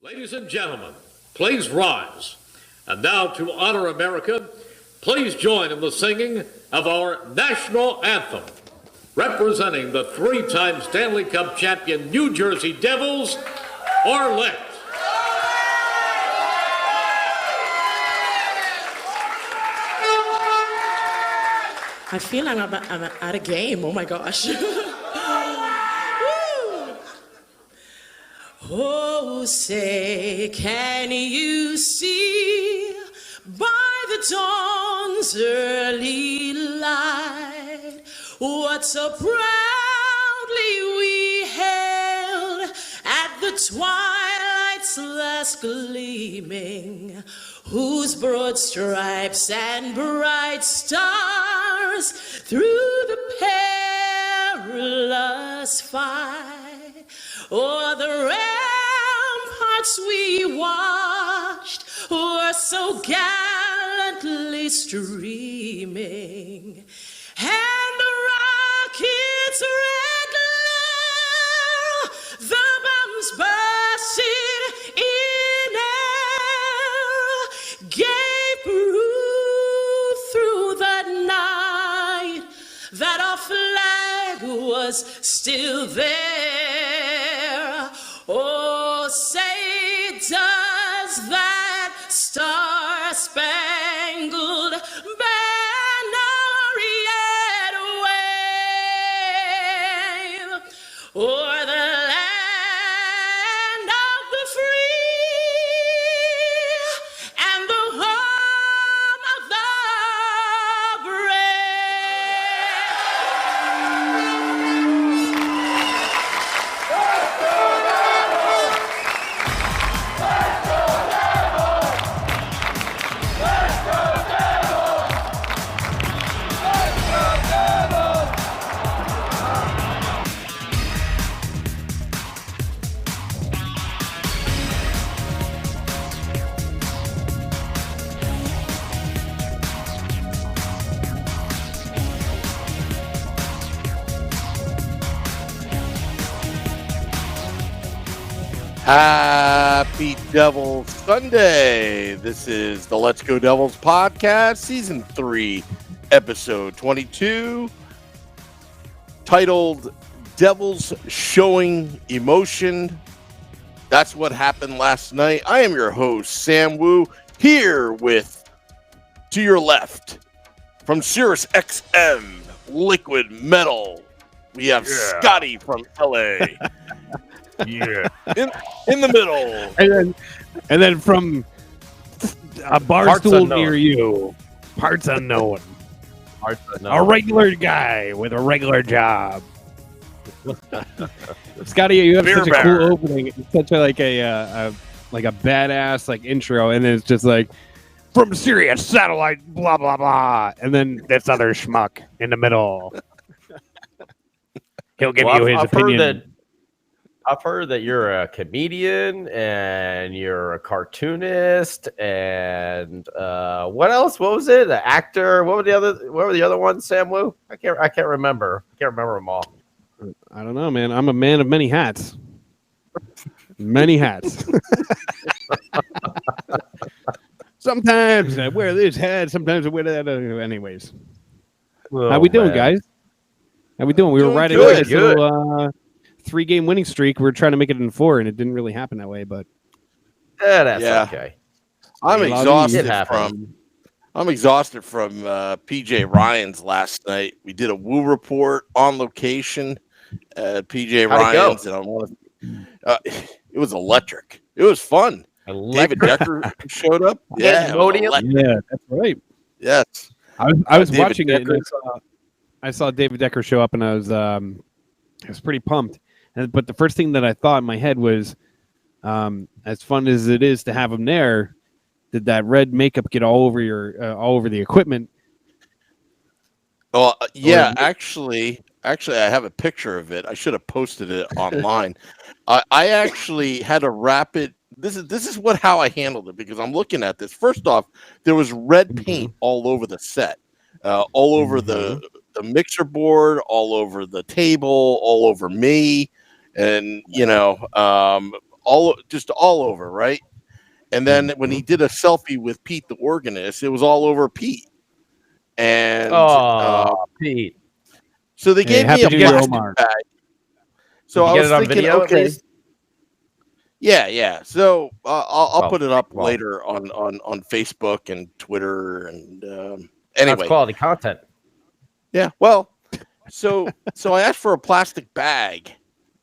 Ladies and gentlemen, please rise. And now to honor America, please join in the singing of our national anthem. Representing the three-time Stanley Cup champion New Jersey Devils, Arlette. I feel like I'm at a game. Oh my gosh. Oh, say, can you see by the dawn's early light what so proudly we hailed at the twilight's last gleaming, whose broad stripes and bright stars through the perilous fight o'er the ramparts we watched were so gallantly streaming, and the rocket's red glare, the bombs bursting in air, gave proof through the night that our flag was still there. Oh, say, does that star-spangled banner yet wave o'er the land of the free and the home of the Happy Devils Sunday. This is the Let's Go Devils podcast, season 3, episode 22, titled Devils Showing Emotion. That's what happened last night. I am your host, Sam Wu, here with, to your left, from Sirius XM, Liquid Metal, we have Scotty from LA. Yeah, in the middle, and then from a bar stool near you, parts unknown. A regular guy with a regular job. Scotty, you have such a cool opening. It's such a badass like intro, and then it's just like from Sirius Satellite, blah blah blah, and then this other schmuck in the middle. He'll give you his opinion. I've heard that you're a comedian and you're a cartoonist and what else? What was it? An actor? What were the other ones, Sam Wu? I can't remember. I can't remember them all. I don't know, man. I'm a man of many hats. Many hats. Sometimes I wear this hat, sometimes I wear that. Anyways. How we doing, guys? How we doing? We were riding this little 3-game winning streak. We were trying to make it in 4, and it didn't really happen that way. But that's okay. I'm exhausted from PJ Ryan's last night. We did a Woo report on location at PJ Ryan's, and it was electric. It was fun. David Decker showed up. Yeah, that's right. Yes, I was watching it. And I saw David Decker show up, and I was pretty pumped. But the first thing that I thought in my head was, as fun as it is to have him there, did that red makeup get all over the equipment? Well, yeah, actually, I have a picture of it. I should have posted it online. I actually had to wrap it. This is how I handled it, because I'm looking at this. First off, there was red paint all over the set, all over the mixer board, all over the table, all over me. And, all over, right? And then when he did a selfie with Pete the organist, it was all over Pete. And Pete. so they gave me a plastic bag. So I was thinking, okay, yeah. So I'll put it up later on Facebook and Twitter and anyway, that's quality content. Yeah, well, so I asked for a plastic bag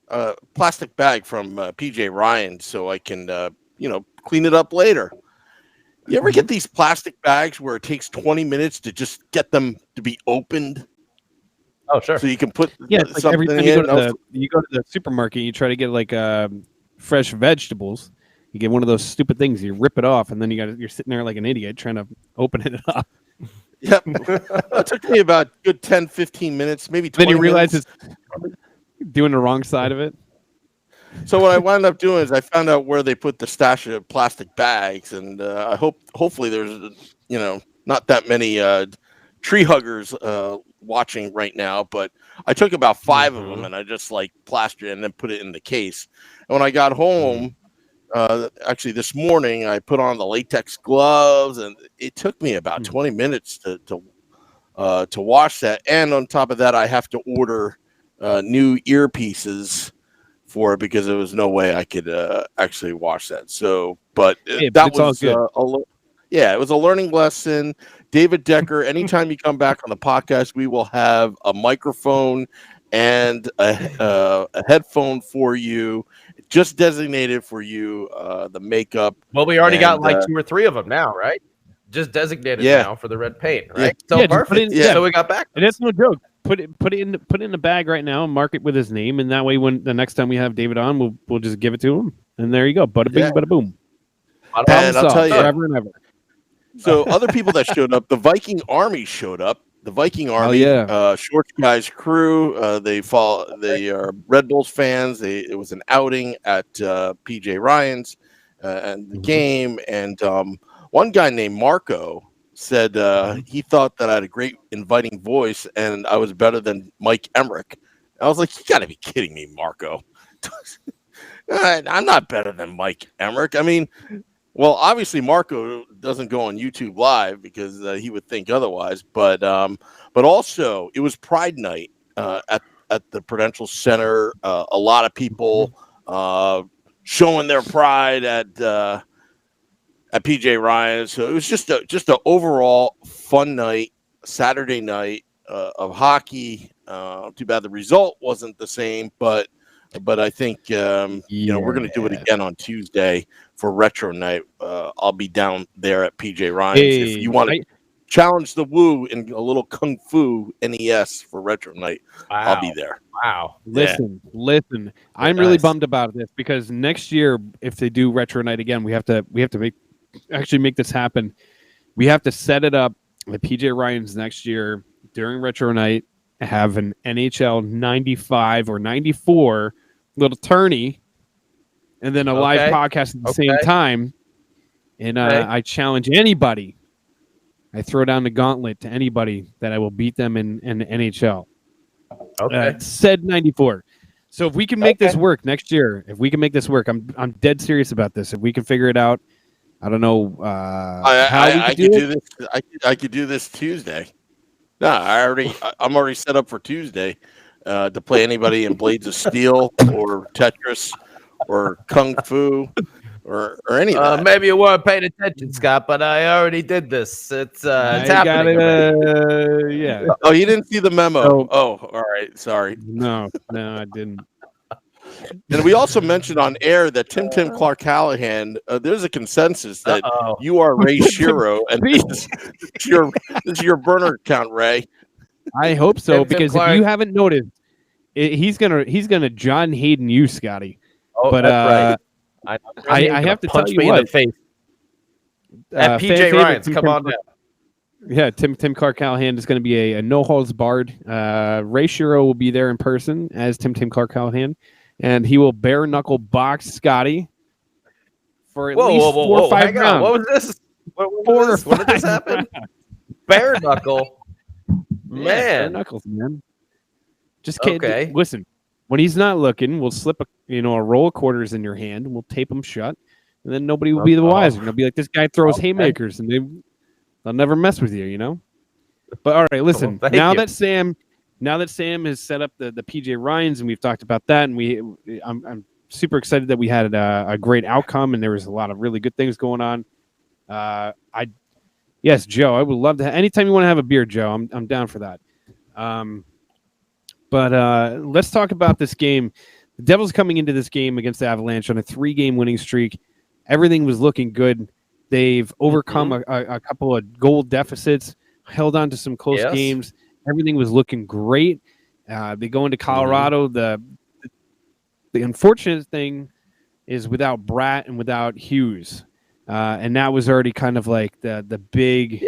from PJ Ryan so I can clean it up later. You ever get these plastic bags where it takes 20 minutes to just get them to be opened? Oh, sure. So you can put it's like every time you go to the supermarket, you try to get like fresh vegetables. You get one of those stupid things, you rip it off, and then you're sitting there like an idiot trying to open it up. Yep. It took me about a good 10, 15 minutes, maybe 20 Then you realize minutes. it's doing the wrong side of it. So what I wound up doing is I found out where they put the stash of plastic bags, and I hopefully there's not that many tree huggers watching right now, but I took about 5 of them and I just like plastered it and then put it in the case. And when I got home, actually this morning, I put on the latex gloves, and it took me about 20 minutes to wash that. And on top of that, I have to order new earpieces for it because there was no way I could actually wash that. So, but that was it was a learning lesson. David Decker, anytime you come back on the podcast, we will have a microphone and a headphone for you, just designated for you, the makeup. Well, we already got like 2 or 3 of them now, right? Just designated now for the red paint, right? So perfect. So we got back. And that's no joke. Put it in the bag right now and mark it with his name, and that way when the next time we have David on, we'll just give it to him, and there you go. Bada bing, bada boom. And I'll tell you, forever and ever. So other people that showed up, the Viking Army showed up. The Viking Army, Shorts Guys crew. They are Red Bulls fans. It was an outing at PJ Ryan's and the game, and one guy named Marco said he thought that I had a great inviting voice and I was better than Mike Emmerich. I was like, you got to be kidding me, Marco. I'm not better than Mike Emmerich. I mean, well, obviously Marco doesn't go on YouTube Live because he would think otherwise. But also it was Pride Night at the Prudential Center. A lot of people showing their pride at PJ Ryan. So it was just an overall fun night, Saturday night of hockey. Too bad the result wasn't the same, but I think we're going to do it again on Tuesday for Retro Night. I'll be down there at PJ Ryan's. If you want to challenge the Woo in a little Kung Fu NES for Retro Night, I'll be there. Wow. Listen. I'm really bummed about this because next year, if they do Retro Night again, we have to make this happen. We have to set it up at PJ Ryan's next year during Retro Night, have an NHL 95 or 94 little tourney, and then a live podcast at the same time. And I challenge anybody. I throw down the gauntlet to anybody that I will beat them in the NHL. Said 94. So if we can make this work next year, I'm dead serious about this. If we can figure it out, I don't know how we could do this. I could do this Tuesday. No, I'm already set up for Tuesday to play anybody in Blades of Steel or Tetris or Kung Fu or any of that. Maybe you weren't paying attention, Scott, but I already did this. It's happening. Oh, you didn't see the memo. Oh, all right. Sorry. No, I didn't. And we also mentioned on air that Tim Clark Callahan, there's a consensus that you are Ray Shiro, and this is your burner account, Ray. I hope so, because if you haven't noticed, he's gonna John Hayden you, Scotty. Oh, but that's right. I have to tell you what. At PJ Ryan's, come on down. Yeah, Tim Clark Callahan is going to be a no holds barred. Ray Shiro will be there in person as Tim Clark Callahan. And he will bare knuckle box Scotty for at least 4 or 5 rounds. What was this? When did this happen? Bare knuckle, man. Bare knuckles, man. Just kidding. Listen, when he's not looking, we'll slip a roll of quarters in your hand, and we'll tape them shut, and then nobody will be the wiser. They'll be like, this guy throws haymakers, and they'll never mess with you, But all right, listen. Now that Sam has set up the PJ Ryans, and we've talked about that, and I'm super excited that we had a great outcome, and there was a lot of really good things going on. Yes, Joe, I would love to. Anytime you want to have a beer, Joe, I'm down for that. But let's talk about this game. The Devils coming into this game against the Avalanche on a 3-game winning streak. Everything was looking good. They've overcome a couple of goal deficits, held on to some close games. Everything was looking great. They go into Colorado. The unfortunate thing is without Bratt and without Hughes. And that was already kind of like the big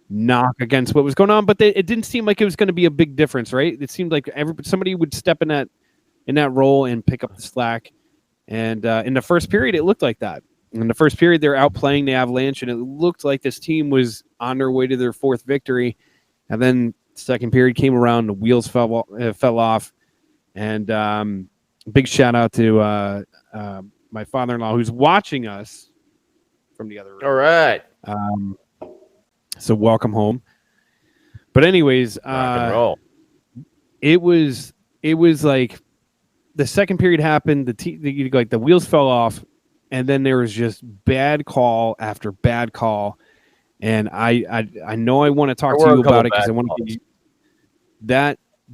knock against what was going on. But it didn't seem like it was going to be a big difference, right? It seemed like somebody would step in that role and pick up the slack. And in the first period, it looked like that. In the first period, they're outplaying the Avalanche, and it looked like this team was on their way to their 4th victory. And then the second period came around, the wheels fell off. And big shout out to my father-in-law who's watching us from the other room. All right. So welcome home. But anyways, rock and roll. It was like the second period happened. The wheels fell off, and then there was just bad call after bad call. And I know I want to talk to you about it because I want to give you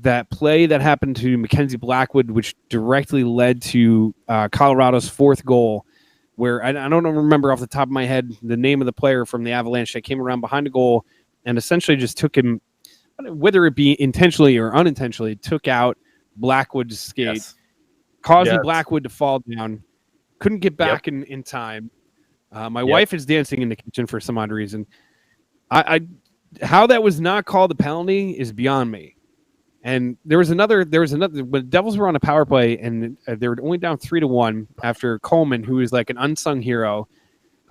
that play that happened to Mackenzie Blackwood, which directly led to Colorado's 4th goal, where I don't remember off the top of my head the name of the player from the Avalanche that came around behind the goal and essentially just took him, whether it be intentionally or unintentionally, took out Blackwood's skate, causing Blackwood to fall down, couldn't get back in time. My wife is dancing in the kitchen for some odd reason. How that was not called a penalty is beyond me. And there was another when the Devils were on a power play and they were only down 3-1 after Coleman, who is like an unsung hero,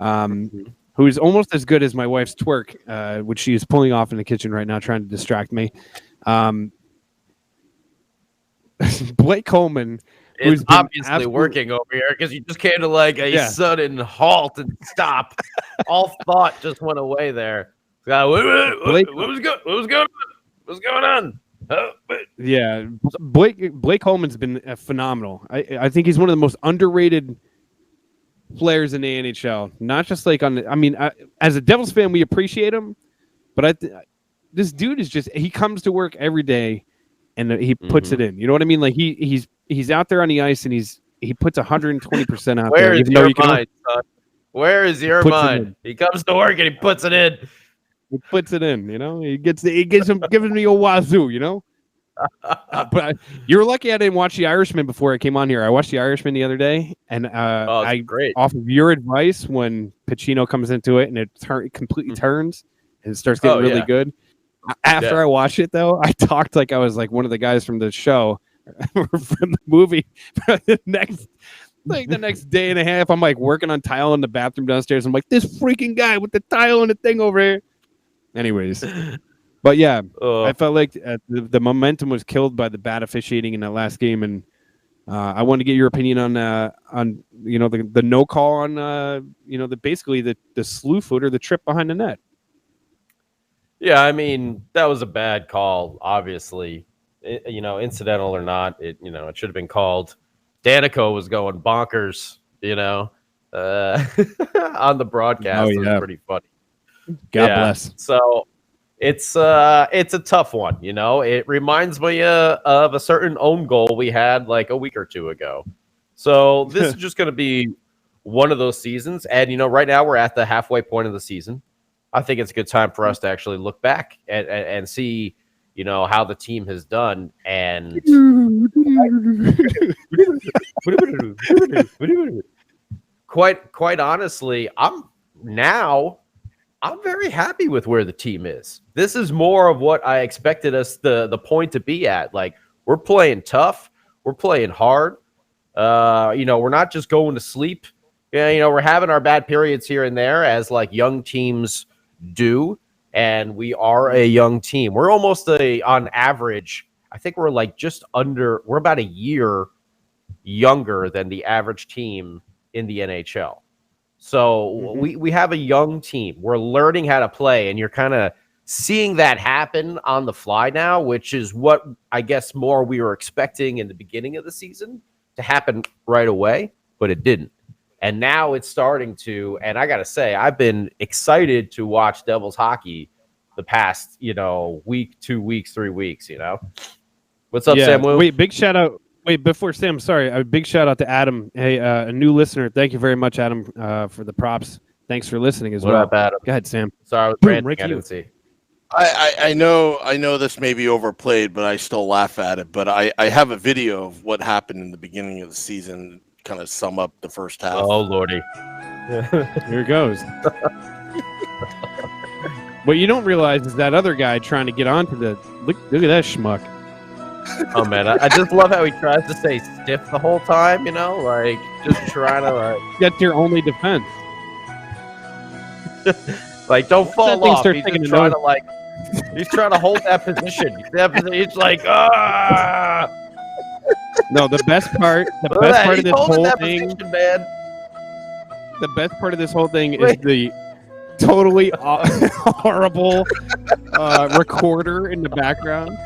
who is almost as good as my wife's twerk, which she is pulling off in the kitchen right now, trying to distract me. Blake Coleman, who's obviously working over here because you just came to like a sudden halt and stop. All thought just went away there. What was going on? Yeah, Blake Coleman's been phenomenal. I think he's one of the most underrated players in the NHL. Not just like as a Devils fan, we appreciate him, but this dude is he comes to work every day and he puts it in. You know what I mean? Like he's out there on the ice and he puts 120% out there. Where is your mind, son? Where is your mind? He comes to work and he puts it in. He puts it in, He gives him the old wazoo, But you're lucky I didn't watch The Irishman before I came on here. I watched The Irishman the other day, and great. Off of your advice, when Pacino comes into it and it completely turns and it starts getting really good. After I watched it, though, I talked like I was like one of the guys from the show, from the movie. the next day and a half, I'm like working on tile in the bathroom downstairs. I'm like, this freaking guy with the tile and the thing over here. Anyways, but yeah, I felt like the momentum was killed by the bad officiating in that last game, and I want to get your opinion on the no call on basically the slew foot or the trip behind the net. Yeah, I mean that was a bad call. Obviously, incidental or not, it should have been called. Danico was going bonkers, on the broadcast. It was pretty funny. God bless. So it's a tough one, It reminds me of a certain own goal we had like a week or two ago. So this is just going to be one of those seasons. And right now we're at the halfway point of the season. I think it's a good time for us to actually look back and see, how the team has done. And quite honestly, I'm very happy with where the team is. This is more of what I expected us the point to be at. Like, we're playing tough. We're playing hard. We're not just going to sleep. We're having our bad periods here and there as like young teams do. And we are a young team. We're almost on average. I think we're like we're about a year younger than the average team in the NHL. So we have a young team. We're learning how to play, and you're kind of seeing that happen on the fly now, which is what I guess more we were expecting in the beginning of the season to happen right away, but it didn't. And now it's starting to, and I got to say, I've been excited to watch Devils hockey the past, week, 2 weeks, 3 weeks, What's up, Sam Wu? Wait, big shout out. Wait, before Sam, sorry, a big shout out to Adam. Hey, a new listener. Thank you very much, Adam, for the props. Thanks for listening as well. What up, Adam? Go ahead, Sam. Sorry, I was Boom, ranting. Ricky. I didn't see. I know this may be overplayed, but I still laugh at it. But I have a video of what happened in the beginning of the season, kind of sum up the first half. Oh, Lordy. Here it goes. What you don't realize is that other guy trying to get onto the look at that schmuck. Oh man, I just love how he tries to stay stiff the whole time, like just trying to That's your only defense. like don't fall off. He's he's trying to hold that position. He's like, ah. No, the best part of this whole thing, man. The best part of this whole thing is the totally horrible recorder in the background.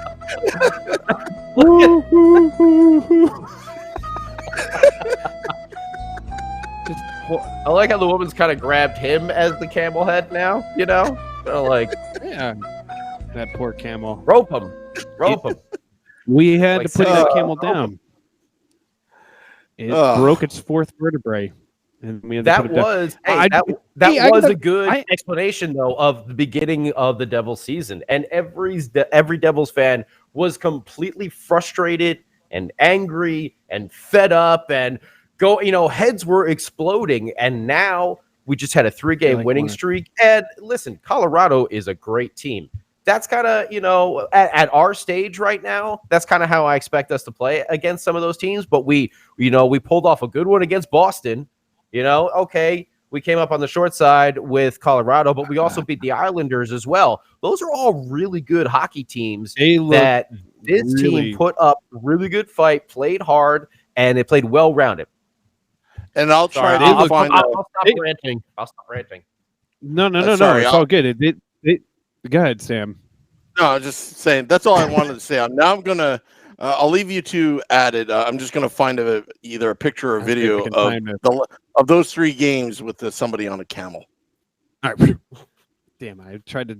I like how the woman's kind of grabbed him as the camel head now, like, yeah, that poor camel. Rope him. We had Like, to put that camel down. It broke its fourth vertebrae. And we had to put it down. That was a good explanation, though, of the beginning of the Devils season. And every Devils fan was completely frustrated and angry and fed up and heads were exploding. And now we just had a 3-game winning streak. And listen, Colorado is a great team. That's kind of, at our stage right now, that's kind of how I expect us to play against some of those teams. But we pulled off a good one against Boston. Okay, we came up on the short side with Colorado, but we also beat the Islanders as well. Those are all really good hockey teams that this team put up a really good fight, played hard, and they played well-rounded. And I'll try to find I'll stop ranting. No. It's all good. Go ahead, Sam. No, I'm just saying. That's all I wanted to say. Now I'm gonna. I'll leave you two at it. I'm just gonna find either a picture or video of those 3 games with somebody on a camel. All right. Damn, I tried to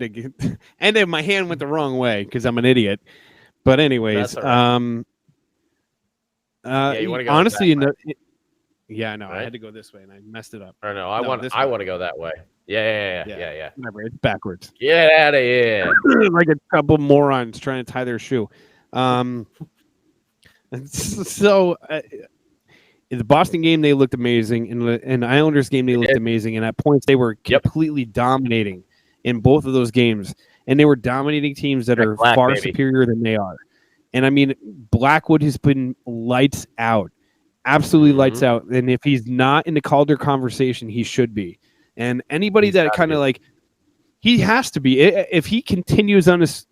get, and then my hand went the wrong way because I'm an idiot. But anyways, you want to go honestly, yeah, no, right? I had to go this way and I messed it up. Or no, I want to go that way. Yeah. Whatever, it's backwards. Get out of here! Like a couple morons trying to tie their shoe. So in the Boston game, they looked amazing. In the Islanders game, they looked amazing. And at points, they were completely dominating in both of those games. And they were dominating teams that are far superior than they are. And I mean, Blackwood has been lights out, absolutely lights out. And if he's not in the Calder conversation, he should be. And anybody that kind of he has to be. If he continues on his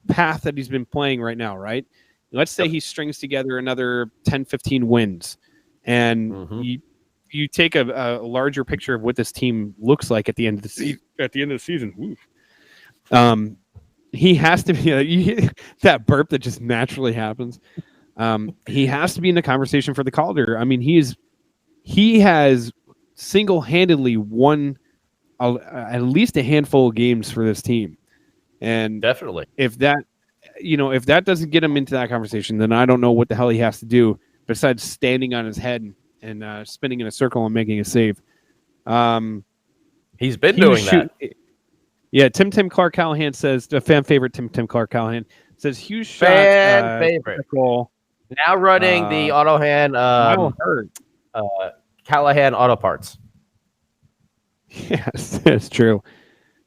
path that he's been playing right now, right? Let's say he strings together another 10, 15 wins, and you take a larger picture of what this team looks like at the end of the season. He has to be that burp that just naturally happens. He has to be in the conversation for the Calder. I mean, he has single-handedly won at least a handful of games for this team. And definitely, if that doesn't get him into that conversation, then I don't know what the hell he has to do besides standing on his head and spinning in a circle and making a save. He's been doing that. Yeah, Tim Clark Callahan says, the fan favorite Tim Clark Callahan says, huge shot. Fan favorite. Goal. Now running the auto hand Callahan Auto Parts. Yes, that's true.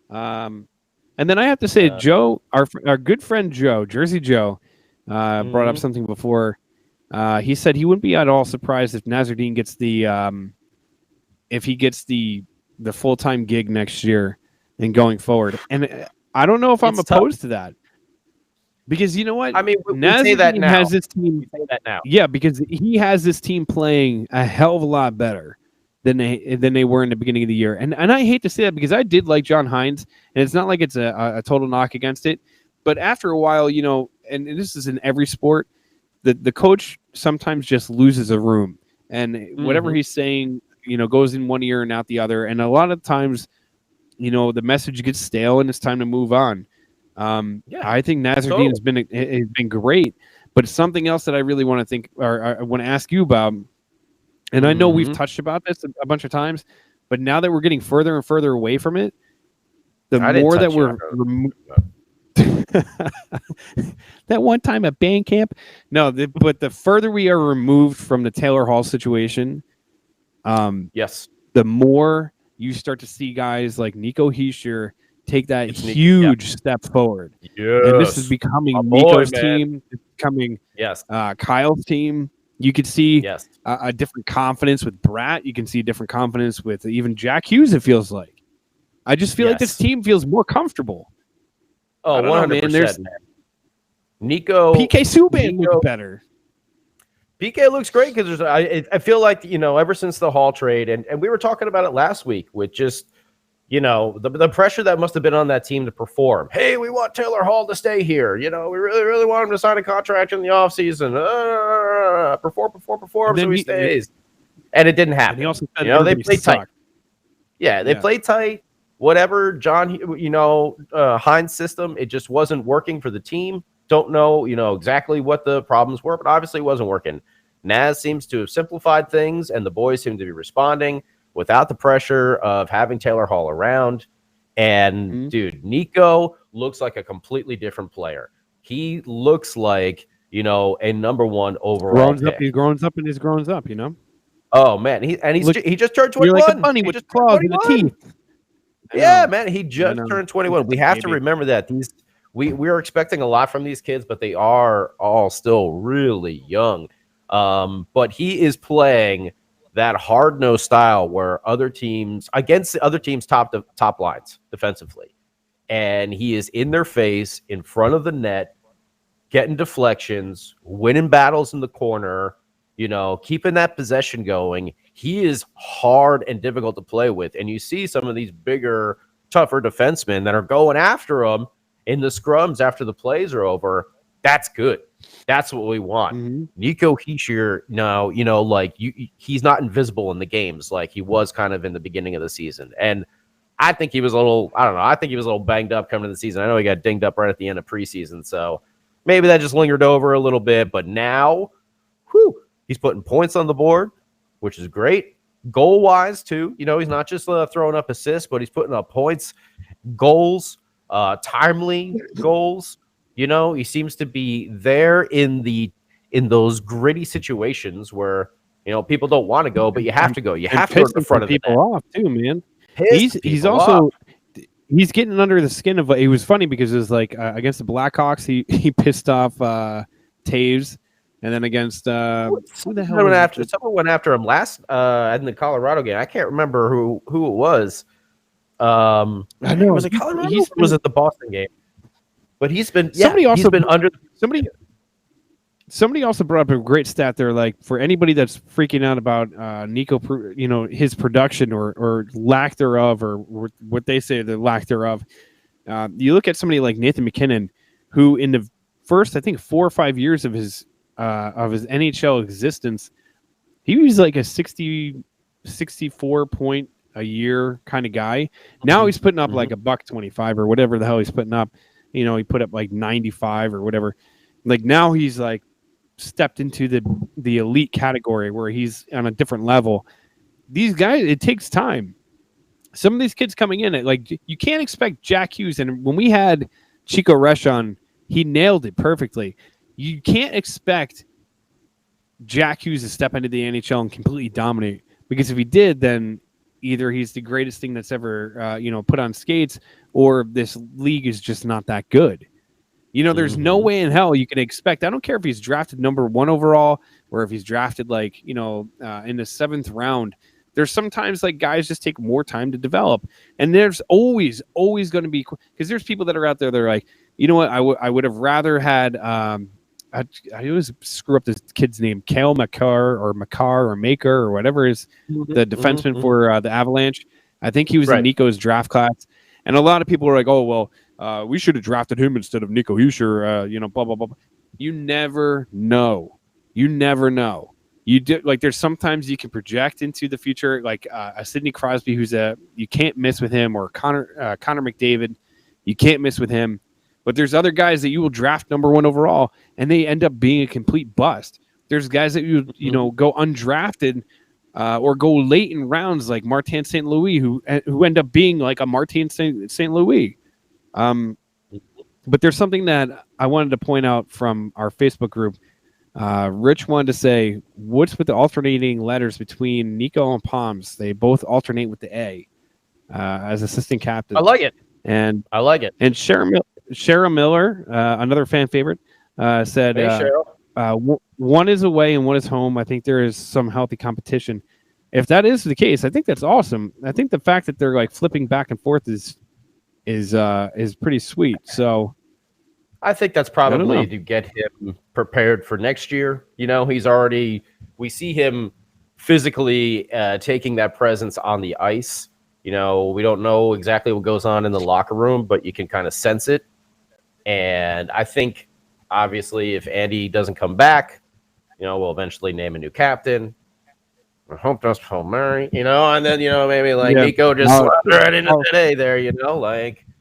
And then I have to say, Joe, our good friend Joe, Jersey Joe, brought up something before. He said he wouldn't be at all surprised if Nazardine gets the full-time gig next year and going forward. And I don't know if I'm opposed to that. Because you know what? I mean, we say that now. Has this team. We say that now. Yeah, because he has this team playing a hell of a lot better than they were in the beginning of the year. And I hate to say that because I did like John Hines, and it's not like it's a total knock against it. But after a while, you know, and this is in every sport, the coach sometimes just loses a room. And whatever he's saying, you know, goes in one ear and out the other. And a lot of times, you know, the message gets stale and it's time to move on. I think Nasruddin has been great, but it's something else that I really want to think or I want to ask you about. And I know we've touched about this a bunch of times, but now that we're getting further and further away from it, the more that we're that one time at band camp, but the further we are removed from the Taylor Hall situation, yes, the more you start to see guys like Nico Hischier take that huge step forward. Yes. And this is becoming Nico's team. It's becoming Kyle's team. You could see a different confidence with Bratt. You can see a different confidence with even Jack Hughes, it feels like. I just feel like this team feels more comfortable. Oh, 100%. Man. Nico. PK Subban looks better. PK looks great because I feel like, you know, ever since the Hall trade, and we were talking about it last week with just, you know, the pressure that must have been on that team to perform. Hey, we want Taylor Hall to stay here. You know, we really, really want him to sign a contract in the offseason. Perform so he stays. And it didn't happen. He also said, you know, they played tight. Yeah, they played tight. Whatever, John, you know, Hines' system, it just wasn't working for the team. Don't know, you know, exactly what the problems were, but obviously it wasn't working. Naz seems to have simplified things, and the boys seem to be responding without the pressure of having Taylor Hall around. And, dude, Nico looks like a completely different player. He looks like, you know, a number one overall pick. He grows up and he's grown up, you know? Oh, man. He just turned 21. You're like a bunny with claws and the teeth. Yeah, man. He just turned 21. We have to remember that. We are expecting a lot from these kids, but they are all still really young. But he is playing that hard-nosed style where other teams against other teams top lines defensively, and he is in their face, in front of the net, getting deflections, winning battles in the corner, you know, keeping that possession going. He is hard and difficult to play with, and you see some of these bigger, tougher defensemen that are going after him in the scrums after the plays are over. That's good. That's what we want. Nico Hischier, no, you know, like he's not invisible in the games like he was kind of in the beginning of the season. And I think he was a little banged up coming into the season. I know he got dinged up right at the end of preseason, so maybe that just lingered over a little bit. But now, he's putting points on the board, which is great. Goal-wise, too. You know, he's not just throwing up assists, but he's putting up points, goals, timely goals. You know, he seems to be there in those gritty situations where, you know, people don't want to go, but you have to go. You have to go to the front of the net. People off too, man. He's also he's getting under the skin of. It was funny because it was like against the Blackhawks, he pissed off Taves, and then against who the hell? Someone went after him last in the Colorado game. I can't remember who it was. I know, was it Colorado? Was it the Boston game? But somebody also brought up a great stat there. Like for anybody that's freaking out about Nico, you know, his production or lack thereof, or what they say the lack thereof. You look at somebody like Nathan McKinnon, who in the first, I think 4 or 5 years of his NHL existence, he was like a 64 point a year kind of guy. Now he's putting up like $125 or whatever the hell he's putting up. You know, he put up like 95 or whatever. Like now he's like stepped into the elite category where he's on a different level. These guys, it takes time. Some of these kids coming in, like you can't expect Jack Hughes. And when we had Chico Resch on, he nailed it perfectly. You can't expect Jack Hughes to step into the NHL and completely dominate, because if he did, then either he's the greatest thing that's ever, put on skates, or this league is just not that good. You know, there's no way in hell you can expect. I don't care if he's drafted number 1 overall or if he's drafted in the 7th round. There's sometimes like guys just take more time to develop. And there's always going to be, because there's people that are out there that are like, You know what? I would have rather had. I always screw up this kid's name, Kale Makar or Maker or whatever is the defenseman for the Avalanche. I think he was in Nico's draft class, and a lot of people were like, "Oh well, we should have drafted him instead of Nico Huesher." Blah blah blah. You never know. You never know. You do like there's sometimes you can project into the future, like a Sidney Crosby, you can't miss with him, or Connor McDavid, you can't miss with him. But there's other guys that you will draft number 1 overall, and they end up being a complete bust. There's guys that you go undrafted or go late in rounds, like Martin St. Louis, who end up being like a Martin St. Louis. But there's something that I wanted to point out from our Facebook group. Rich wanted to say, what's with the alternating letters between Nico and Palms? They both alternate with the A as assistant captain. I like it. And I like it. And Shara Miller, another fan favorite, said, hey, one is away and one is home. I think there is some healthy competition. If that is the case, I think that's awesome. I think the fact that they're like flipping back and forth is pretty sweet. So I think that's probably to get him prepared for next year. We see him physically taking that presence on the ice. We don't know exactly what goes on in the locker room, but you can kind of sense it. And I think, obviously, if Andy doesn't come back, we'll eventually name a new captain. I hope that's Paul Murray, and then, maybe Nico just slapped right into today there,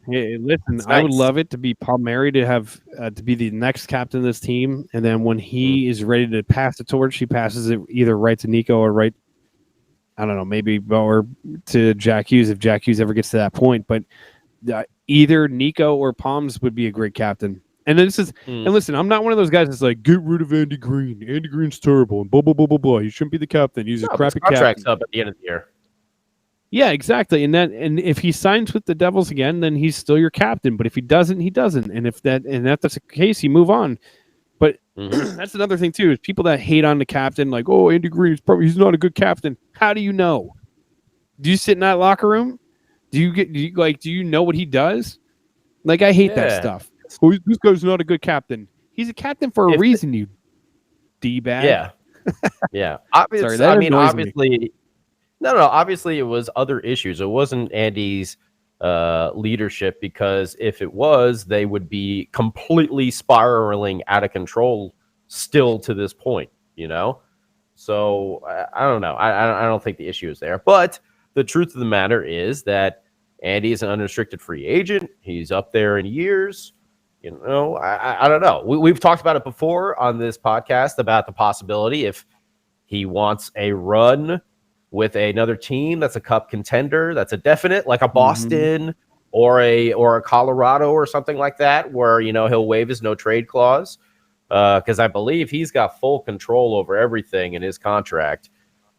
Hey, listen, I would love it to be Paul Murray to have to be the next captain of this team, and then when he is ready to pass the torch, he passes it either right to Nico or right, I don't know, maybe or to Jack Hughes if Jack Hughes ever gets to that point. But either Nico or Palms would be a great captain. And this is, and listen, I'm not one of those guys that's like, get rid of Andy Green. Andy Green's terrible and blah blah blah blah blah. He shouldn't be the captain. He's a crappy captain. Contract's up at the end of the year. Yeah, exactly. And if he signs with the Devils again, then he's still your captain. But if he doesn't, he doesn't. And if that's the case, you move on. But that's another thing too, is people that hate on the captain, like, oh, Andy Green he's not a good captain. How do you know? Do you sit in that locker room? Do you know what he does? Like, I hate that stuff. Oh, this guy's not a good captain. He's a captain for a reason, you D-bag. Yeah. Yeah. Obviously. No. Obviously, it was other issues. It wasn't Andy's leadership, because if it was, they would be completely spiraling out of control still to this point, So I don't know. I don't think the issue is there. But the truth of the matter is that Andy is an unrestricted free agent. He's up there in years. I don't know. We've talked about it before on this podcast about the possibility if he wants a run with another team that's a cup contender, that's a definite, like a Boston or a Colorado or something like that, where he'll waive his no trade clause, because I believe he's got full control over everything in his contract.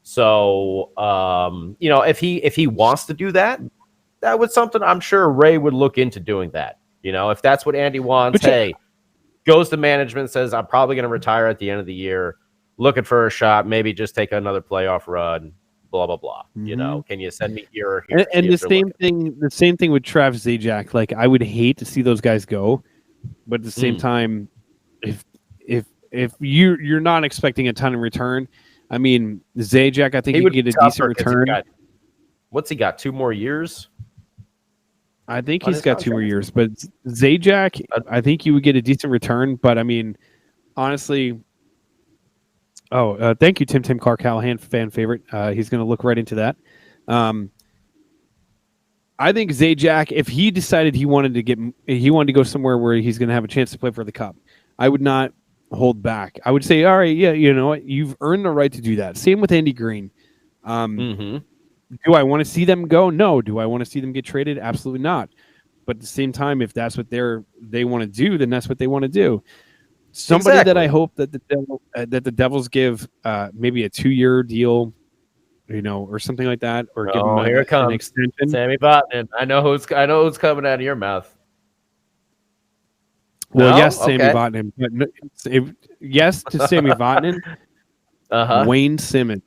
So if he wants to do that, that was something I'm sure Ray would look into doing that. If that's what Andy wants, goes to management, says, I'm probably going to retire at the end of the year, looking for a shot, maybe just take another playoff run, blah, blah, blah. Can you send me here? And the same thing with Travis Zajac. Like, I would hate to see those guys go, but at the same time, if you're not expecting a ton in return, I mean, Zajac, I think he would get a decent return. What's he got? 2 more years? I think he's got 2 more years, but Zajac, I think you would get a decent return. But I mean, honestly, thank you, Tim Clark Callahan, fan favorite. He's going to look right into that. I think Zajac, if he decided he wanted to go somewhere where he's going to have a chance to play for the Cup, I would not hold back. I would say, all right, yeah, you know what, you've earned the right to do that. Same with Andy Green. Do I want to see them go? No. Do I want to see them get traded? Absolutely not. But at the same time, if that's what they want to do, then that's what they want to do. Somebody that I hope that the Devils give maybe a 2-year deal, or something like that, or give them an extension. Sammy Vatanen. I know who's coming out of your mouth. Well, no? Yes, Sammy Vatanen. But yes to Sammy Vatanen. Wayne Simmons,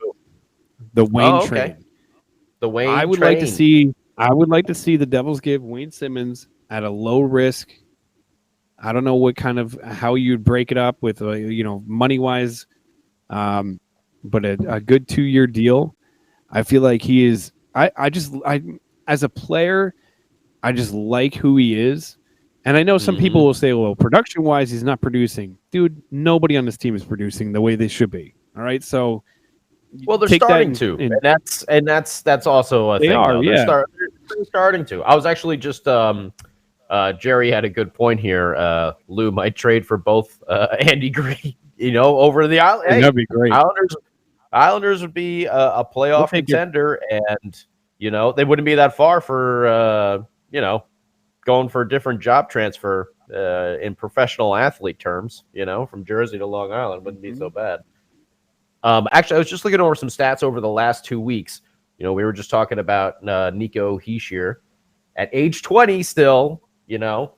the Wayne train. The Wayne. I would like to see the Devils give Wayne Simmons at a low risk I don't know what how you'd break it up with money wise, but a good 2-year deal. I feel like he is. I as a player, I just like who he is. And I know some people will say, well, production wise, he's not producing. Dude, nobody on this team is producing the way they should be. All right. So well, they're starting to. And that's also a they thing. Are, yeah. They're starting to. I was actually just Jerry had a good point here. Lou might trade for both Andy Green, over the island. Hey, that'd be great. Islanders would be a playoff contender, and they wouldn't be that far for going for a different job transfer in professional athlete terms. From Jersey to Long Island wouldn't be so bad. Actually, I was just looking over some stats over the last 2 weeks. We were just talking about Nico Hischier at age 20 still. No,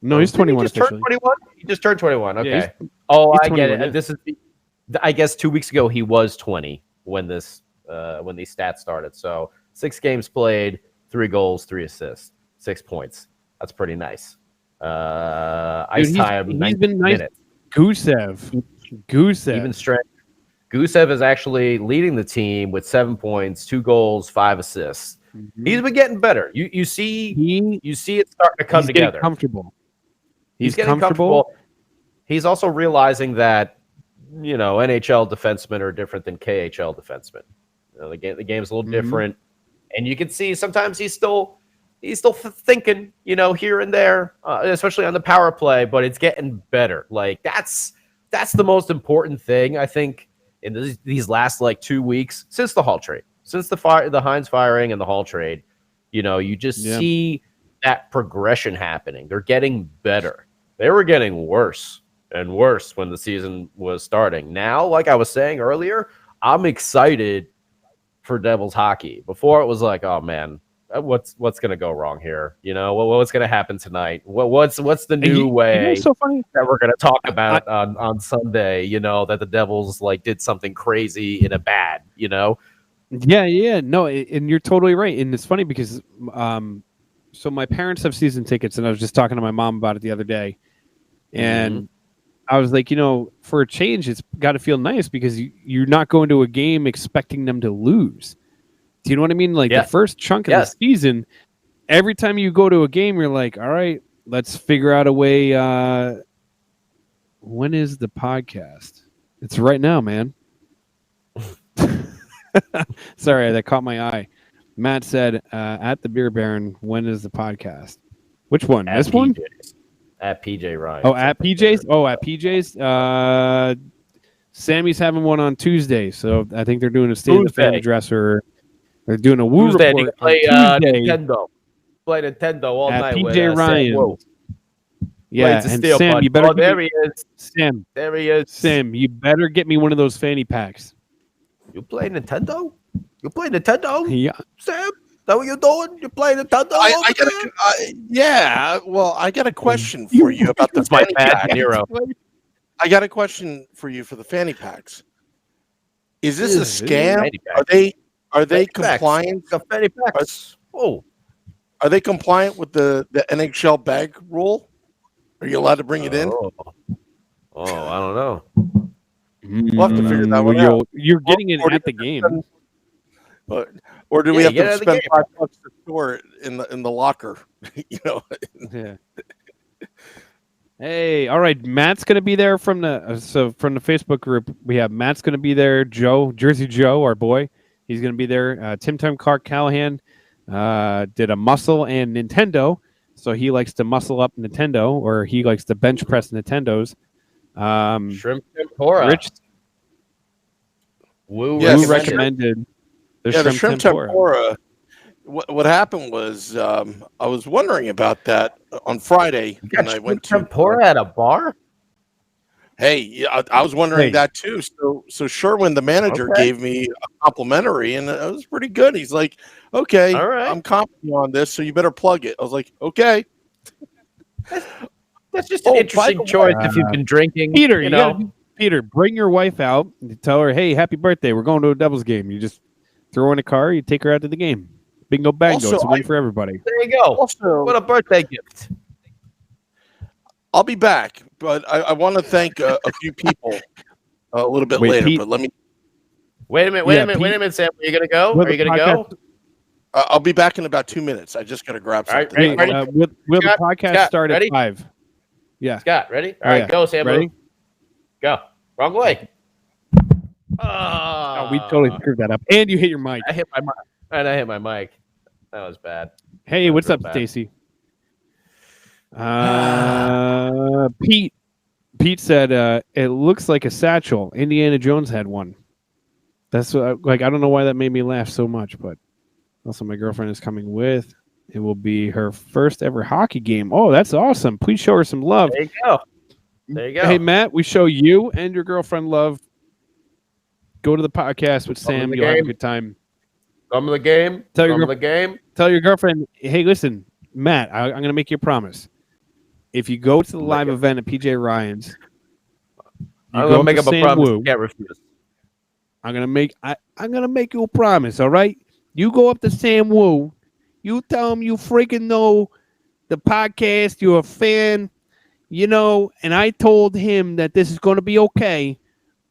he's 21. He just turned 21. He just turned 21. Okay. Yeah, I get it. Yeah. This is. I guess 2 weeks ago he was 20 when these stats started. So 6 games played, 3 goals, 3 assists, 6 points. That's pretty nice. Ice time. He's been nice. Minutes. Gusev. Even strength. Gusev is actually leading the team with 7 points, 2 goals, 5 assists. Mm-hmm. He's been getting better. You see it starting to come together. Comfortable. He's getting comfortable. He's also realizing that NHL defensemen are different than KHL defensemen. The game's a little different, and you can see sometimes he's still thinking, here and there, especially on the power play. But it's getting better. Like that's the most important thing I think in these last 2 weeks since the Hall trade, since the Hines firing and the Hall trade. You just see that progression happening. They're getting better. They were getting worse and worse when the season was starting. Now, like I was saying earlier, I'm excited for Devils hockey. Before it was like, oh man, what's going to go wrong here? What's going to happen tonight? What's the new way so funny that we're going to talk about on Sunday? That the Devils did something crazy in a bad. Yeah, no, and you're totally right. And it's funny because so my parents have season tickets, and I was just talking to my mom about it the other day, and I was like, for a change, it's got to feel nice because you're not going to a game expecting them to lose. Do you know what I mean? The first chunk of the season, every time you go to a game, you're like, all right, let's figure out a way. When is the podcast? It's right now, man. Sorry, that caught my eye. Matt said, at the Beer Baron, when is the podcast? Which one? This PJ's. One? At PJ Ryan. Oh, at PJ's? Oh, at PJ's? Sammy's having one on Tuesday, so I think they're doing a state of the fan address, or they're doing a Woo Tuesday, report play on Tuesday. Nintendo. Play Nintendo all at night PJ with Ryan. Yeah, and Steel, Sam, you better there he is. Sam, there he is. Sam, you better get me one of those fanny packs. You play Nintendo? You play Nintendo? Yeah. Sam? Is that what you're doing? You play Nintendo? I got a question for you about the fanny pack. Nero. I got a question for you for the fanny packs. Is this a scam? Are they compliant? Fanny packs. Are they compliant with the NHL bag rule? Are you allowed to bring it in? I don't know. We'll have to figure that one out. You're getting it at the game. Or do we have to spend $5 to store it in the locker? Yeah. Hey, all right. Matt's gonna be there from the Facebook group. We have Matt's gonna be there. Jersey Joe, our boy, he's gonna be there. Tim Clark Callahan did a muscle and Nintendo, so he likes to muscle up Nintendo, or he likes to bench press Nintendos. Shrimp tempura. Rich Woo recommended the shrimp tempura. What happened was I was wondering about that on Friday when I went to tempura at a bar. Hey, I was wondering that too. So Sherwin, the manager, gave me a complimentary, and it was pretty good. He's like, "Okay, all right, I'm confident on this, so you better plug it." I was like, "Okay." That's just an interesting choice if you've been drinking. Peter, Peter, bring your wife out and tell her, "Hey, happy birthday! We're going to a Devils game." You just throw her in a car, you take her out to the game. Bingo bango, it's a win for everybody. There you go. Also, what a birthday gift. I'll be back, but I want to thank a few people a little bit Wait, later. Pete- But let me. Wait a minute, Sam. Are you gonna go? Will Are you the gonna go? podcast- I'll be back in about 2 minutes. I just got to grab All right, something. ready? Will the Scott, podcast Scott, start ready? at 5? Yeah. Scott, ready? All Oh, right, yeah. go, Sam. Ready? Go. Wrong way. Oh, we totally screwed that up. And you hit your mic. I hit my mic. And I hit my mic. That was bad. Hey, That was what's real up, bad. Stacy? Pete said it looks like a satchel. Indiana Jones had one. That's like I don't know why that made me laugh so much, but also my girlfriend is coming with. It will be her first ever hockey game. Oh, that's awesome! Please show her some love. There you go. There you go. Hey, Matt, we show you and your girlfriend love. Go to the podcast with Come to Sam. the You'll have a game. good time. Come to the game. Tell your Come to girl- the game. Tell your girlfriend, hey, listen, Matt, I'm going to make you a promise. If you go to the live event at PJ Ryan's, I'm gonna make up a Sam promise. Wu, You can't refuse. I'm gonna make you a promise, all right? You go up to Sam Wu, you tell him you freaking know the podcast, you're a fan, and I told him that this is gonna be okay.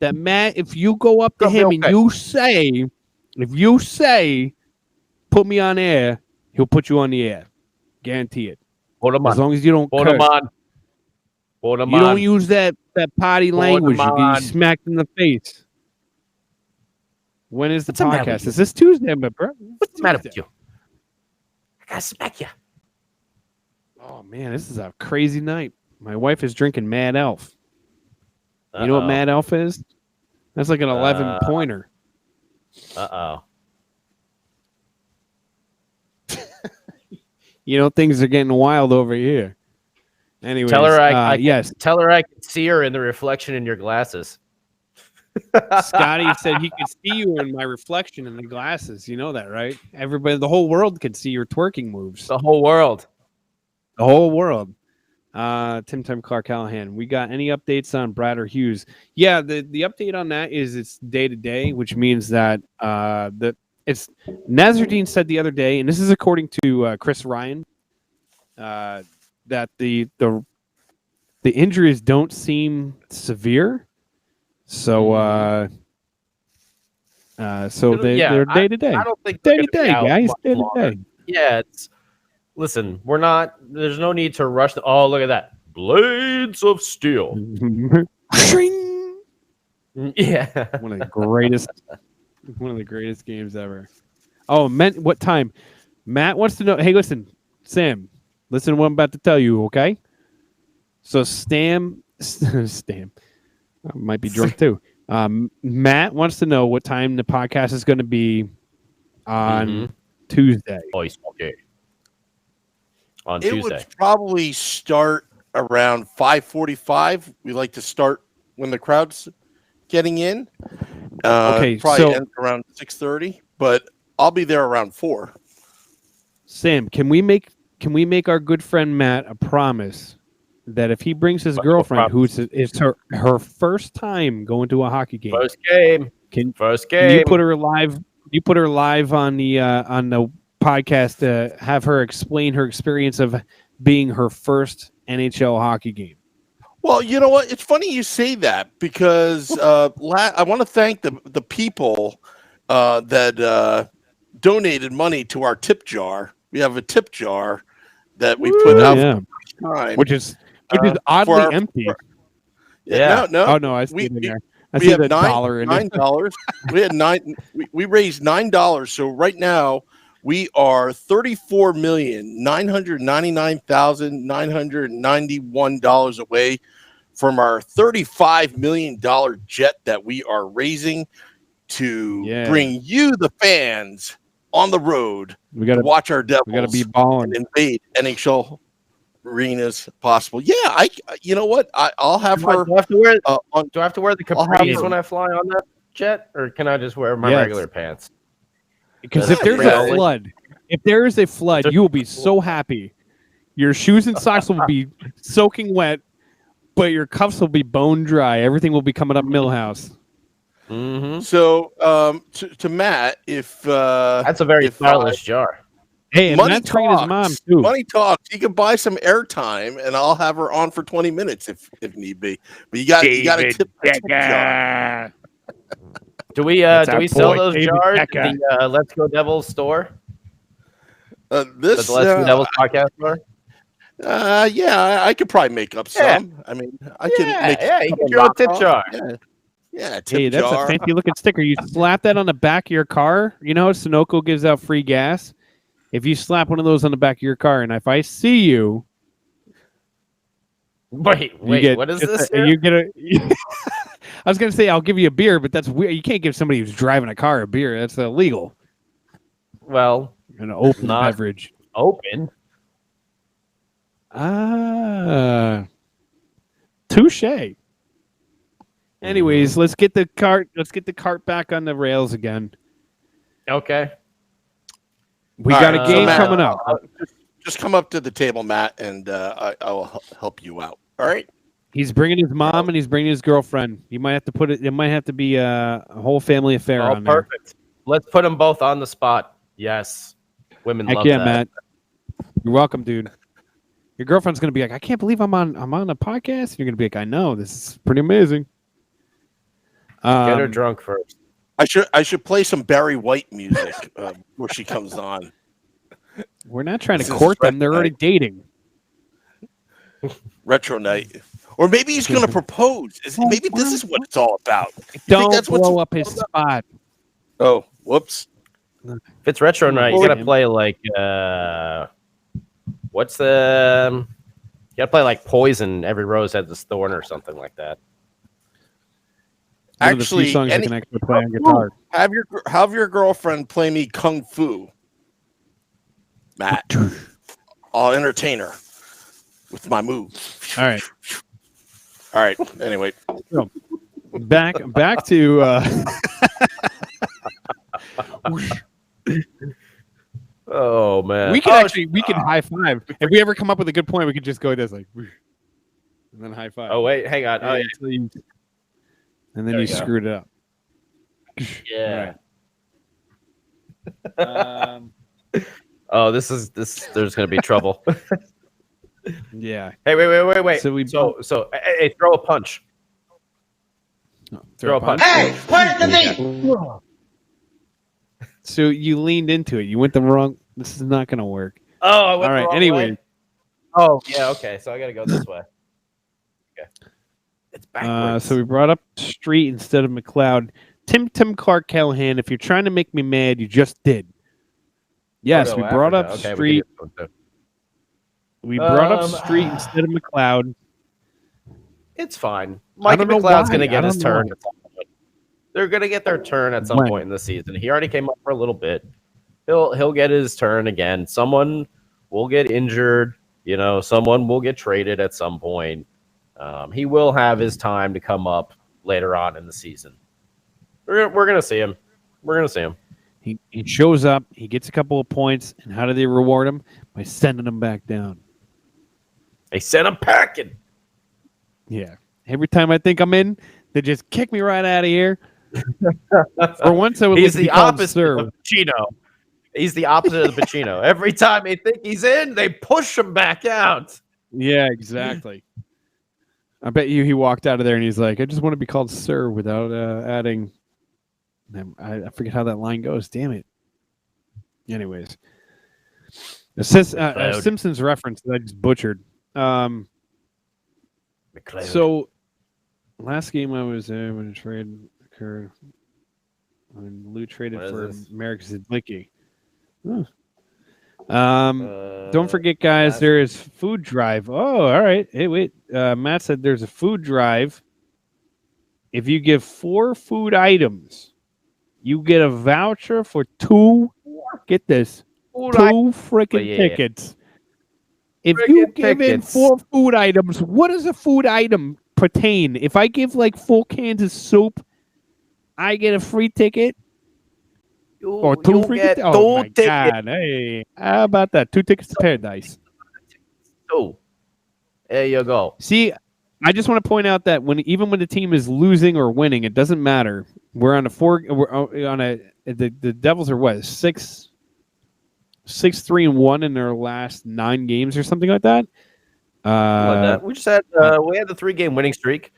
That Matt, if you go up to Gonna be him okay. and if you say, put me on air, he'll put you on the air. Guarantee it. Hold him As on. long as you don't Hold curse. him on. Hold him You on. don't use that potty Hold language. him You on. get smacked in the face. When is the What's the matter with podcast? you? Is this Tuesday, my bro? What's the matter with you? I gotta smack you. Oh man, this is a crazy night. My wife is drinking Mad Elf. You know what Uh-oh. Mad Elf is? That's like an 11 pointer. Uh-oh. Things are getting wild over here. Anyways, Tell her yes. Tell her I can see her in the reflection in your glasses. Scotty said he could see you in my reflection in the glasses. You know that, right? Everybody, the whole world could see your twerking moves. The whole world. The whole world. Tim Clark Callahan. We got any updates on Brad or Hughes? Yeah, the update on that is it's day to day, which means that it's Nazardine said the other day, and this is according to Chris Ryan, that the injuries don't seem severe. So they're day to day. I don't think Day they're to gonna be day, out guys. much Day to longer. day. Yeah, listen, there's no need to rush. Oh, look at that. Blades of Steel. Shring! Yeah. One of the greatest games ever. Oh, what time? Matt wants to know. Hey, listen, Sam, listen to what I'm about to tell you, okay? So Stam I might be drunk too. Matt wants to know what time the podcast is going to be on Tuesday. Oh, he's okay. On It Tuesday. would probably start around 5:45. We like to start when the crowd's getting in. Okay, probably so- end around 6:30, but I'll be there around 4. Sam, can we make our good friend Matt a promise that if he brings his girlfriend, who it's her first time going to a hockey game, First game. can Can you put her live? You put her live on the podcast to have her explain her experience of being her first NHL hockey game. Well, you know what? It's funny you say that because I want to thank the people that donated money to our tip jar. We have a tip jar that we put out for the first time, which is oddly empty. Yeah. No. Oh no, I see it in there. I We see have the dollar in it. $9. We had we raised $9. So right now we are $34,999,991 away from our $35 million jet that we are raising to bring you, the fans, on the road to watch our Devils. We got to be balling and invade NHL arenas possible. Yeah, you know what? I'll have her. Do I have to wear the capris when I fly on that jet, or can I just wear my regular pants? Because if there's a flood, you will be so happy. Your shoes and socks will be soaking wet, but your cuffs will be bone dry. Everything will be coming up Millhouse. So to Matt, if that's a very stylish jar. Hey, and money Matt's bringing his mom talks. too. Money talks. You can buy some airtime, and I'll have her on for 20 minutes if need be. But you got to tip jar. Do we sell those David jars Decker. at the Let's Go Devils store? This The Let's Go Devils podcast store? yeah, I could probably make up some. I mean, I can make you get your own tip jar. Yeah, tip Hey, that's jar. a fancy looking sticker. You slap that on the back of your car. You know, Sunoco gives out free gas. If you slap one of those on the back of your car, and if I see you, Wait, what is this? You get a. I was gonna say I'll give you a beer, but that's weird. You can't give somebody who's driving a car a beer. That's illegal. Well, An open not beverage. open. Touche. Anyways, let's get the cart back on the rails again. Okay. We All got right, a game Matt, coming up. Just come up to the table, Matt, and I will help you out. All right. He's bringing his mom and he's bringing his girlfriend. You might have to put it. It might have to be a whole family affair on there. Perfect. Let's put them both on the spot. Yes. Women Heck love yeah, that. Matt. You're welcome, dude. Your girlfriend's gonna be like, I can't believe I'm on a podcast. You're gonna be like, I know, this is pretty amazing. Get her drunk first. I should play some Barry White music where she comes on. We're not trying This to is court them. Retro They're already Night. dating. Retro night. Or maybe he's going to propose. Maybe this is what it's all about. Don't that's what's- blow up his spot. Oh, whoops. If it's retro night, you Well, gotta play like what's the you gotta play like Poison, Every Rose Has Its Thorn or something like that. One of the few Actually, songs I can actually play on guitar. have your girlfriend play me Kung Fu. Matt. I'll entertain her with my move. All right. All right. Anyway. Back to Oh man. we can high five. If we ever come up with a good point, we could just go this like and then high five. Oh wait, hang on. Oh yeah. And then There you you go. screwed it up. Yeah. All right. Oh, this. There's gonna be trouble. Yeah. Hey, wait. So So hey, throw a punch. Throw a punch. Hey, point it to me. So you leaned into it. You went the wrong. This is not going to work. Oh, I went All the right. wrong Anyway, way. Oh, yeah. Okay, so I gotta go this way. Okay. It's backwards. so we brought up Street instead of McLeod. Tim Clark Callahan. If you're trying to make me mad, you just did. Yes, Oh, we no, brought up Africa. Okay, Street. we can do it. We brought up Street instead of McLeod. It's fine. Mike don't know McLeod's why. gonna get I his don't know. turn. At some point. They're gonna get their turn at some When? point in the season. He already came up for a little bit. He'll get his turn again. Someone will get injured. You know, someone will get traded at some point. He will have his time to come up later on in the season. We're gonna see him. We're gonna see him. He shows up. He gets a couple of points. And how do they reward him? By sending him back down. They sent him packing. Yeah. Every time I think I'm in, they just kick me right out of here. For once, I would He's like to be the called opposite sir. of Pacino. He's the opposite of Pacino. Every time they think he's in, they push him back out. Yeah, exactly. I bet you he walked out of there and he's like, I just want to be called sir without adding. I forget how that line goes. Damn it. Anyways. A Simpsons reference that I just butchered. McLeod. So, last game I was there when a trade occurred. When Lou traded What is for this? Merrick Zidlicki. Don't forget, guys, there is food drive. Oh, all right. Hey, wait. Matt said there's a food drive. If you give 4 food items, you get a voucher for 2. Get this, 2 freaking yeah. tickets. If you Friggin' give in tickets. 4 food items, what does a food item pertain? If I give like full cans of soup, I get a free ticket. Or 2 You'll free get tickets. Oh my 2 tickets. God! Hey, how about that? 2 tickets to paradise. Oh, there you go. See, I just want to point out that even when the team is losing or winning, it doesn't matter. We're on a 4. We're on a. The Devils are what 6 6-3-1 in their last 9 games or something like that. We just had we had the 3-game winning streak.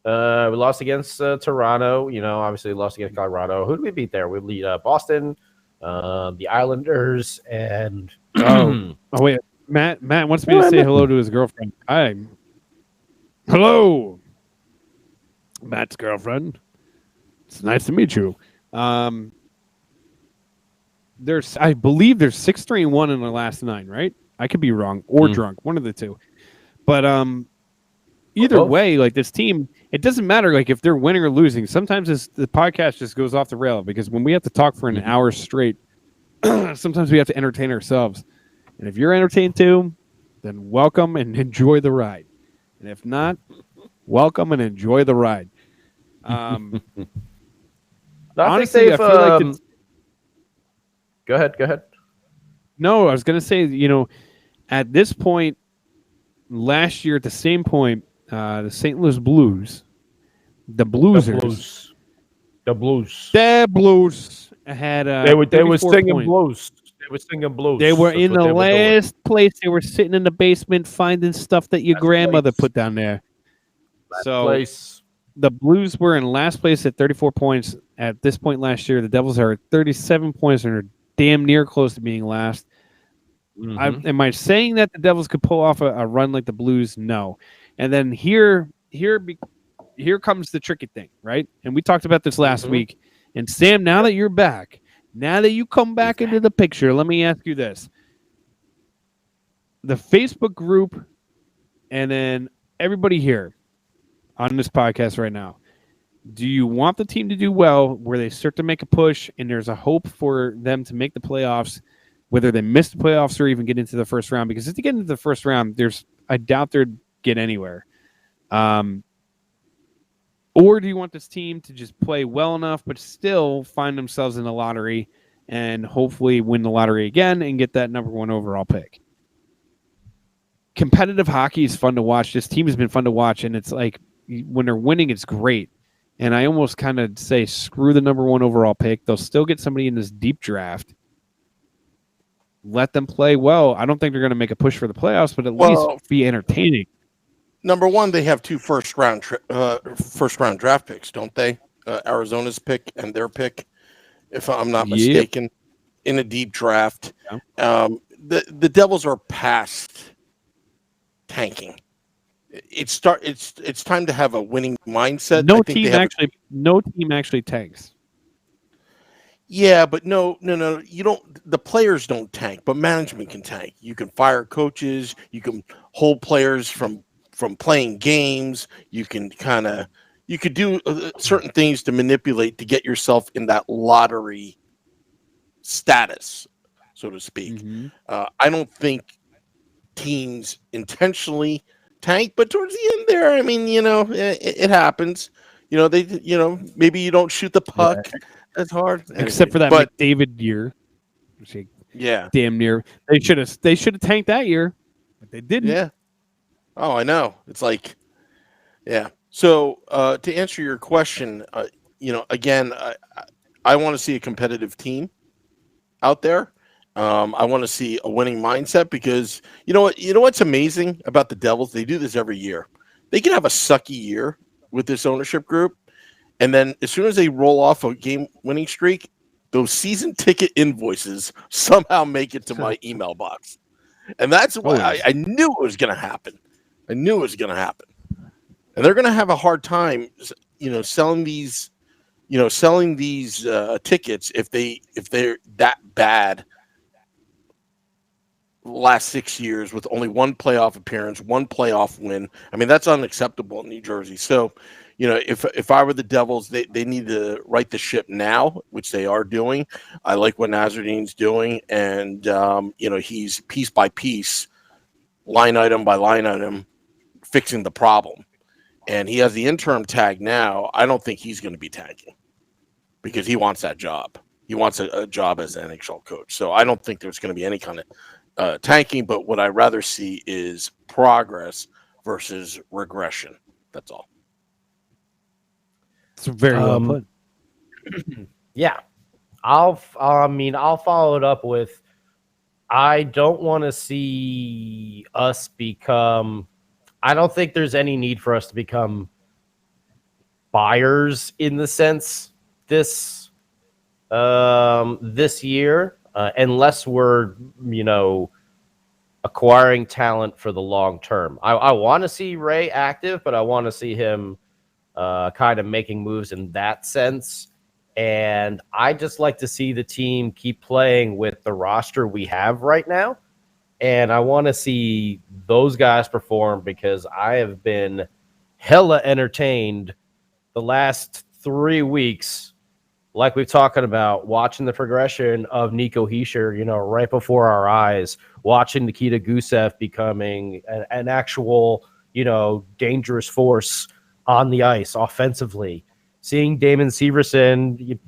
We lost against Toronto. Obviously lost against Colorado. Who did we beat there? We beat Boston, the Islanders, and oh wait, Matt wants me to say hello to his girlfriend. Hello, Matt's girlfriend. It's nice to meet you. I believe there's 6-3-1 in the last 9, right? I could be wrong or drunk, one of the two. But either way, like this team, it doesn't matter like if they're winning or losing. Sometimes the podcast just goes off the rail because when we have to talk for an hour straight, sometimes we have to entertain ourselves. And if you're entertained too, then welcome and enjoy the ride. And if not, welcome and enjoy the ride. Honestly, I feel like Go ahead. No, I was going to say, at this point, last year at the same point, the St. Louis Blues, the Blues had they were singing points. blues. They were singing blues. They were in the last place. They were sitting in the basement finding stuff that your grandmother put down there. The Blues were in last place at 34 points at this point last year. The Devils are at 37 points and are damn near close to being last. Am I saying that the Devils could pull off a run like the Blues? No. And then here comes the tricky thing, right? And we talked about this last week. And Sam, now that you're back, now that you come back into the picture, let me ask you this. The Facebook group and then everybody here on this podcast right now, do you want the team to do well where they start to make a push and there's a hope for them to make the playoffs, whether they miss the playoffs or even get into the first round? Because if they get into the first round, I doubt they'd get anywhere. Or do you want this team to just play well enough but still find themselves in the lottery and hopefully win the lottery again and get that number 1 overall pick? Competitive hockey is fun to watch. This team has been fun to watch, and it's like when they're winning, it's great. And I almost kind of say, screw the number 1 overall pick. They'll still get somebody in this deep draft. Let them play well. I don't think they're going to make a push for the playoffs, but at least be entertaining. Number 1, they have 2 first round draft picks, don't they? Arizona's pick and their pick, if I'm not mistaken, in a deep draft. Yeah. The Devils are past tanking. It's time to have a winning mindset. No team actually tanks. Yeah, but no. You don't. The players don't tank, but management can tank. You can fire coaches. You can hold players from playing games. You can do certain things to manipulate to get yourself in that lottery status, so to speak. I don't think teams intentionally tank, but towards the end there, I mean, it happens. Maybe you don't shoot the puck as hard, except for that McDavid year. Yeah, damn near. They should have tanked that year, but they didn't. Yeah. Oh, I know. It's like, yeah. So to answer your question, again, I want to see a competitive team out there. I want to see a winning mindset because what's amazing about the Devils? They do this every year. They can have a sucky year with this ownership group, and then as soon as they roll off a game-winning streak, those season ticket invoices somehow make it to my email box, and that's why I knew it was going to happen. I knew it was going to happen, and they're going to have a hard time, selling these tickets if they're that bad. Last 6 years with only 1 playoff appearance, 1 playoff win. I mean, that's unacceptable in New Jersey. So, if I were the Devils, they need to right the ship now, which they are doing. I like what Nazardine's doing, and he's piece by piece, line item by line item, fixing the problem. And he has the interim tag now. I don't think he's going to be tagging because he wants that job. He wants a job as an NHL coach. So I don't think there's going to be any kind of tanking, but what I rather see is progress versus regression. That's all. It's very well put. Yeah, I'll follow it up with I don't want to see us become. I don't think there's any need for us to become buyers in the sense this this year, unless we're acquiring talent for the long term. I want to see Ray active, but I want to see him kind of making moves in that sense. And I just like to see the team keep playing with the roster we have right now. And I want to see those guys perform because I have been hella entertained the last 3 weeks, like we've talking about, watching the progression of Nico Hischier, right before our eyes, watching Nikita Gusev becoming an actual, dangerous force on the ice offensively, seeing Damon Severson,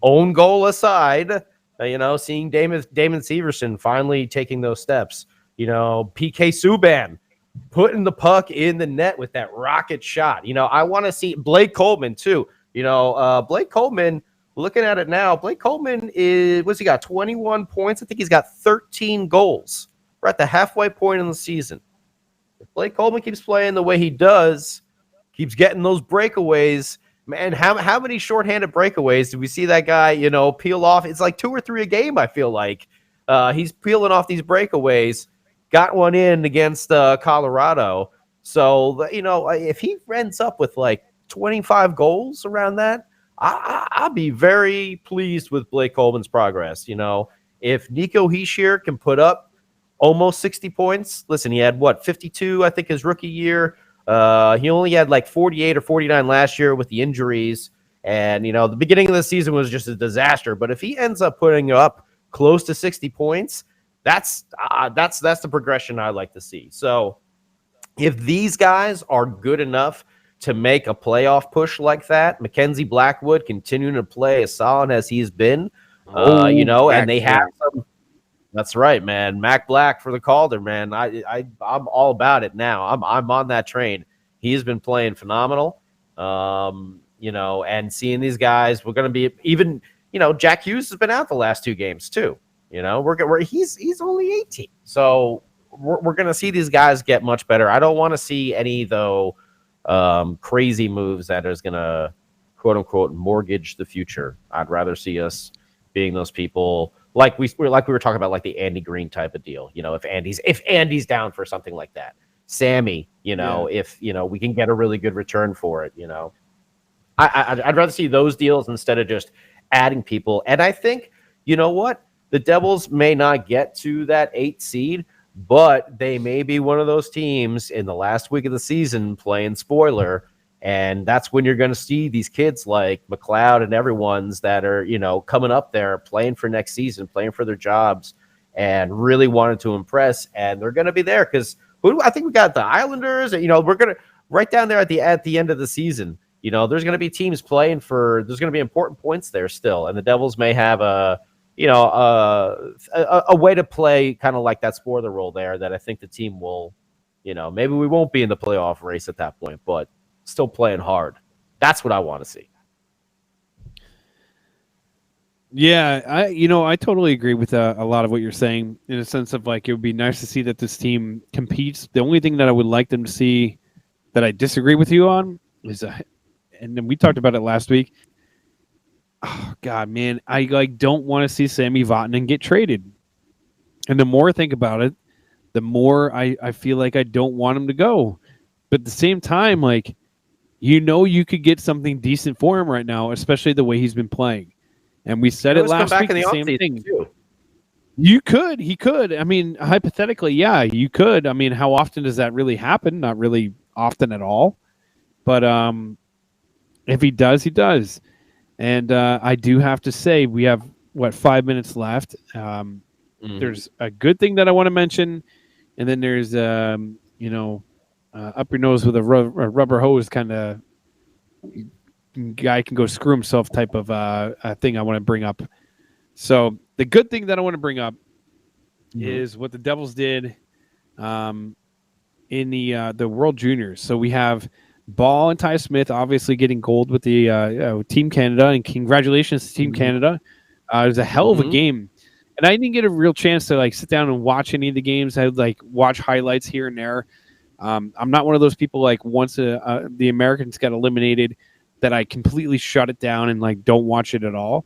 own goal aside, seeing Damon Severson finally taking those steps, PK Subban putting the puck in the net with that rocket shot. I want to see Blake Coleman too. Blake Coleman, looking at it now, Blake Coleman he got 21 points. I think he's got 13 goals. We're at the halfway point in the season. If Blake Coleman keeps playing the way he does, keeps getting those breakaways, man, how many shorthanded breakaways did we see that guy, peel off? It's like 2 or 3 a game, I feel like. He's peeling off these breakaways. Got one in against Colorado. So, if he ends up with like 25 goals around that, I'll be very pleased with Blake Coleman's progress. If Nico Hischier can put up almost 60 points, listen, he had 52, I think, his rookie year. He only had like 48 or 49 last year with the injuries. And, the beginning of the season was just a disaster. But if he ends up putting up close to 60 points, that's the progression I like to see. So if these guys are good enough to make a playoff push like that, Mackenzie Blackwood continuing to play as solid as he's been, and they have some. That's right, man. Mac Black for the Calder, man. I'm all about it now. I'm on that train. He's been playing phenomenal. And seeing these guys, we're going to be even. Jack Hughes has been out the last 2 games too. He's only 18, so we're going to see these guys get much better. I don't want to see any though crazy moves that is going to quote unquote mortgage the future. I'd rather see us being those people like we were talking about, like the Andy Green type of deal. If Andy's down for something like that, Sammy, if we can get a really good return for it, I'd rather see those deals instead of just adding people. And I think, the Devils may not get to that 8 seed, but they may be one of those teams in the last week of the season playing spoiler. And that's when you're going to see these kids like McLeod and everyone's that are, coming up there playing for next season, playing for their jobs and really wanted to impress. And they're going to be there because I think we got the Islanders. We're going to right down there at the end of the season. There's going to be teams playing for. There's going to be important points there still, and the Devils may have a way to play kind of like that spoiler role there. That I think the team will, maybe we won't be in the playoff race at that point, but still playing hard. That's what I want to see. Yeah, I totally agree with a lot of what you're saying in a sense of like it would be nice to see that this team competes. The only thing that I would like them to see that I disagree with you on is and then we talked about it last week. Oh God, man, I don't want to see Sammy Vatanen get traded. And the more I think about it, the more I feel like I don't want him to go. But at the same time, like, you could get something decent for him right now, especially the way he's been playing. And we said it last week, the same thing. He could. I mean, hypothetically, yeah, you could. I mean, how often does that really happen? Not really often at all. But if he does, he does. And I do have to say, we have, 5 minutes left. There's a good thing that I want to mention. And then there's, up your nose with a rubber hose kind of guy can go screw himself type of thing I want to bring up. So the good thing that I want to bring up is what the Devils did in the World Juniors. So we have Ball and Ty Smith obviously getting gold with the Team Canada, and congratulations to Team Canada. It was a hell of a game. And I didn't get a real chance to like sit down and watch any of the games. I would like watch highlights here and there. I'm not one of those people like once the Americans got eliminated that I completely shut it down and like don't watch it at all.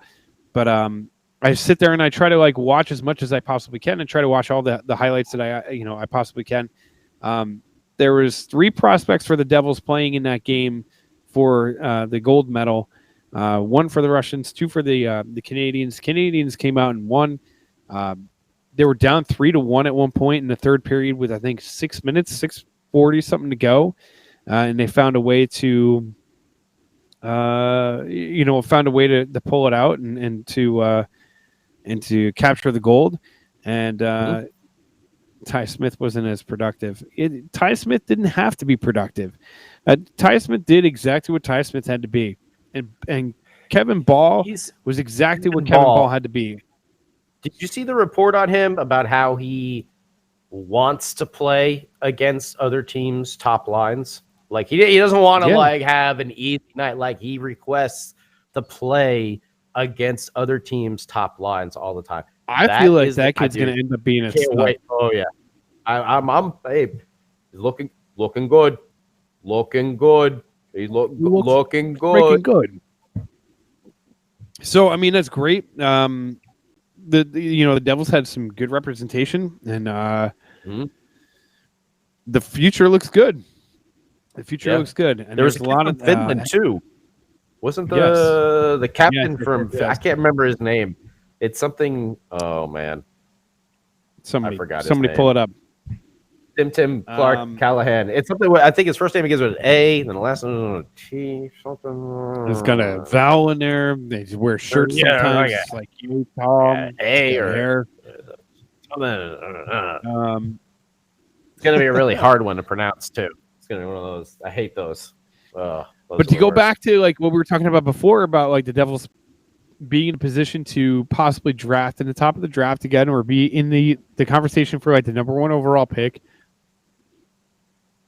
But I sit there and I try to like watch as much as I possibly can and try to watch all the highlights that I possibly can. There was 3 prospects for the Devils playing in that game for the gold medal. 1 for the Russians, 2 for the Canadians. Canadians came out and won. They were down 3-1 at one point in the third period with I think 6 minutes, 6:40 something to go, and they found a way to, to pull it out and to capture the gold. And Ty Smith wasn't as productive. Ty Smith didn't have to be productive. Ty Smith did exactly what Ty Smith had to be. And Kevin Ball was exactly what Kevin Ball had to be. Did you see the report on him about how he wants to play against other teams' top lines? Like he doesn't want to like have an easy night. Like he requests to play against other teams' top lines all the time. I feel like that kid's going to end up being a stud. Wait. Oh yeah, I'm hey, he's looking good, looking good. He's looking good. So I mean that's great. The Devils had some good representation, and the future looks good. The future looks good, and there was a lot of Finland too. Wasn't the captain from? I can't remember his name. It's something. Oh man, I forgot. Somebody pull it up. Tim Clark Callahan. It's something. I think his first name begins with an A, and then the last one is a T. Something. It's got a vowel in there. They wear shirts sometimes, like you, Tom. A or hair. Something. It's gonna be a really hard one to pronounce too. It's gonna be one of those. I hate those. But to go back to like what we were talking about before about like the Devils being in a position to possibly draft in the top of the draft again, or be in the conversation for like the number 1 overall pick.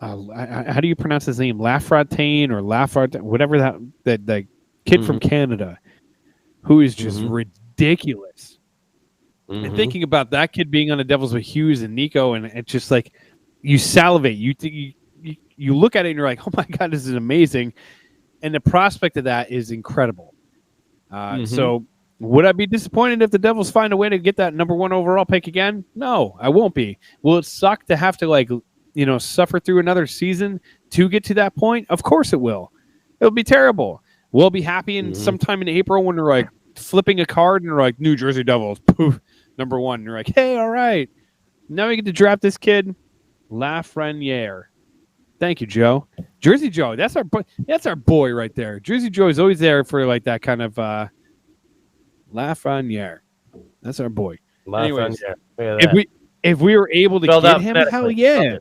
How do you pronounce his name? Lafrontaine or Lafront, whatever that kid from Canada, who is just ridiculous. And thinking about that kid being on the Devils with Hughes and Nico, and it's just like you salivate. You look at it and you're like, oh my God, this is amazing. And the prospect of that is incredible. So would I be disappointed if the Devils find a way to get that number 1 overall pick again? No, I won't be. Will it suck to have to like, suffer through another season to get to that point? Of course it will. It'll be terrible. We'll be happy in sometime in April when they're like flipping a card and they're like, New Jersey Devils, poof, number 1. And you're like, hey, all right. Now we get to draft this kid, Lafreniere. Thank you, Joe. Jersey Joe, that's our boy right there. Jersey Joe is always there for like that kind of Lafreniere. That's our boy. Anyways, if we were able to get him, hell yeah.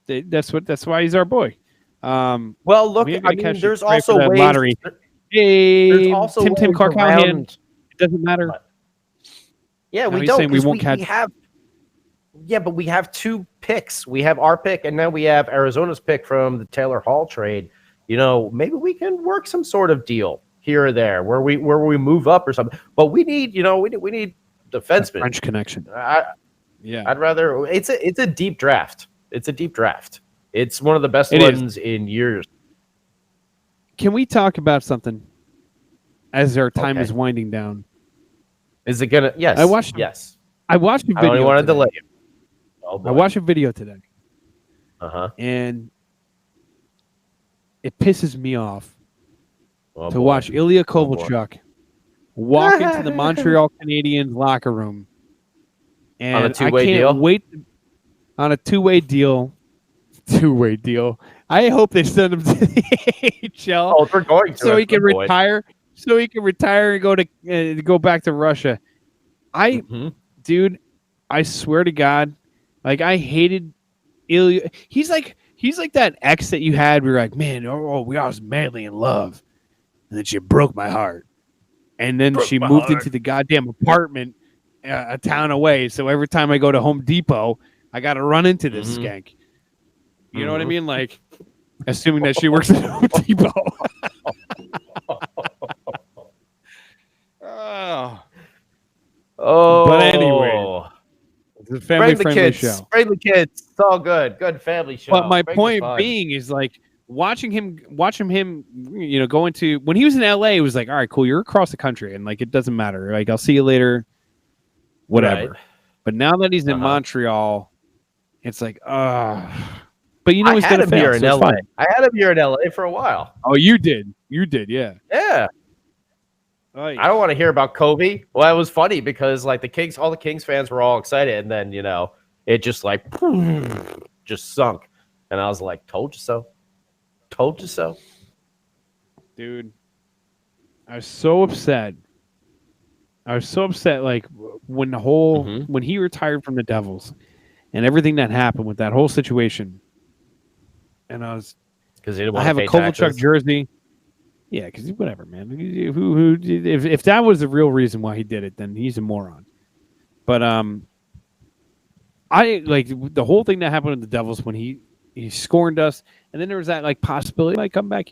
That's why he's our boy. Well, look, there's also ways. Lottery. Hey, Tim Clark Callahan. It doesn't matter. Yeah, we don't. We won't catch. But we have 2 picks. We have our pick, and now we have Arizona's pick from the Taylor Hall trade. Maybe we can work some sort of deal here or there where we move up or something. But we need, we need defensemen. French connection. I'd rather. It's a deep draft. It's a deep draft. It's one of the best ones in years. Can we talk about something as our time is winding down? Is it gonna? Yes. I watched a video. I don't want to delay you. I watched a video today. And it pisses me off to watch Ilya Kovalchuk walk into the Montreal Canadiens locker room. And on a two-way deal? Wait on a two-way deal. Two-way deal. I hope they send him to the AHL. Oh, they're going to. So he can retire. So he can retire and go back to Russia. Dude, I swear to God, like I hated Ilya. He's like that ex that you had. We were like, man, we was madly in love, and then she broke my heart. And then she moved into the goddamn apartment a town away. So every time I go to Home Depot, I got to run into this skank. You know what I mean? Like, assuming that she works at Home Depot. Oh, But anyway, it's a family-friendly show. Bring the kids. It's all good. Good family show. But my Bring the point fun. being is like watching him, go into when he was in LA, it was like, all right, cool, you're across the country, and like it doesn't matter. Like I'll see you later, whatever. Right. But now that he's in Montreal, it's like, but you know he's I had gonna him fail. here in So LA. I had him here in LA for a while. Oh, you did, yeah. Yeah. Right. I don't want to hear about Kobe. Well, it was funny because like all the Kings fans were all excited, and then it just like just sunk, and I was like, "Told you so, told you so." Dude, I was so upset. Like when when he retired from the Devils, and everything that happened with that whole situation, and Because I have a Kovalchuk jersey. Yeah, because whatever, man. If that was the real reason why he did it, then he's a moron. But I like the whole thing that happened with the Devils when he scorned us, and then there was that like possibility he might come back,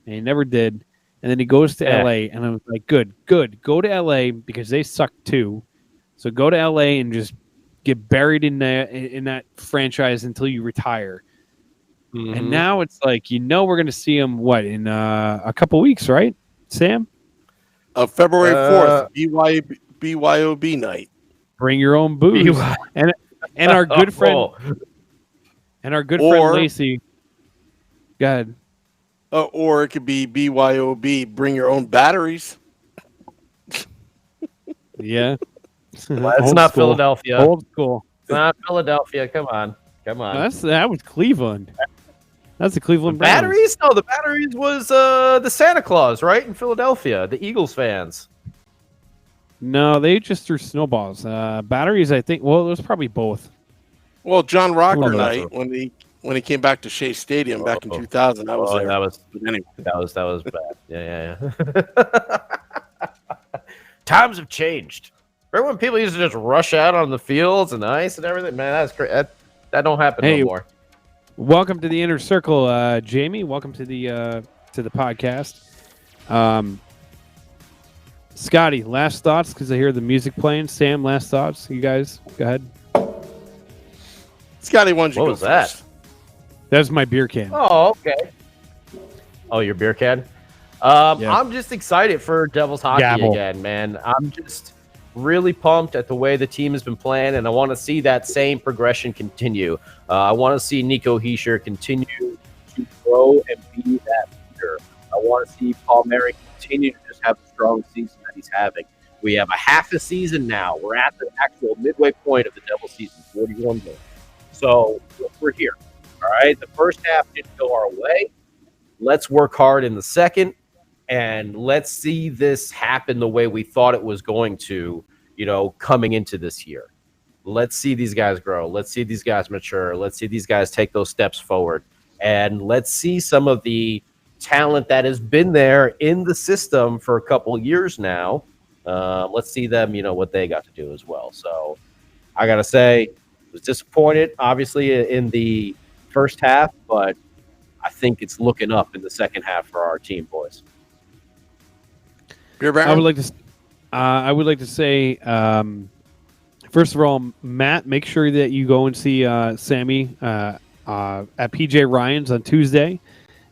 and he never did. And then he goes to LA, and I was like, good, go to LA because they suck too. So go to LA and just get buried in that franchise until you retire. Mm-hmm. And now it's like we're going to see him in a couple weeks, right, Sam? February 4th, BYOB night. Bring your own booze, and our good friend friend Lacey. Go ahead. Or it could be BYOB. Bring your own batteries. Yeah, well, it's not school. Philadelphia. Old school. It's not Philadelphia. Come on. No, that was Cleveland. That's the Cleveland Browns. Batteries? No, the batteries was the Santa Claus, right? In Philadelphia, the Eagles fans. No, they just threw snowballs. Batteries, I think. Well, it was probably both. Well, John Rocker night when he came back to Shea Stadium back in 2000, I was there. That was bad. Yeah. Times have changed. Remember when people used to just rush out on the fields and ice and everything? Man, that's great. That don't happen no more. Welcome to the Inner Circle, Jamie. Welcome to the podcast. Scotty, last thoughts because I hear the music playing. Sam, last thoughts. You guys, go ahead. Scotty, why don't you go first? That? That's my beer can. Oh, okay. Oh, your beer can? I'm just excited for Devils hockey again, man. I'm just really pumped at the way the team has been playing, and I want to see that same progression continue. I want to see Nico Hischier continue to grow and be that leader. I want to see Paul Mary continue to just have the strong season that he's having. We have a half a season now. We're at the actual midway point of the Devils season, 41 games. So we're here. All right. The first half didn't go our way. Let's work hard in the second, and let's see this happen the way we thought it was going to, coming into this year. Let's see these guys grow. Let's see these guys mature. Let's see these guys take those steps forward. And let's see some of the talent that has been there in the system for a couple years now. Let's see them, what they got to do as well. So I got to say, I was disappointed, obviously, in the first half, but I think it's looking up in the second half for our team, boys. I would like to say, first of all, Matt, make sure that you go and see Sammy at PJ Ryan's on Tuesday.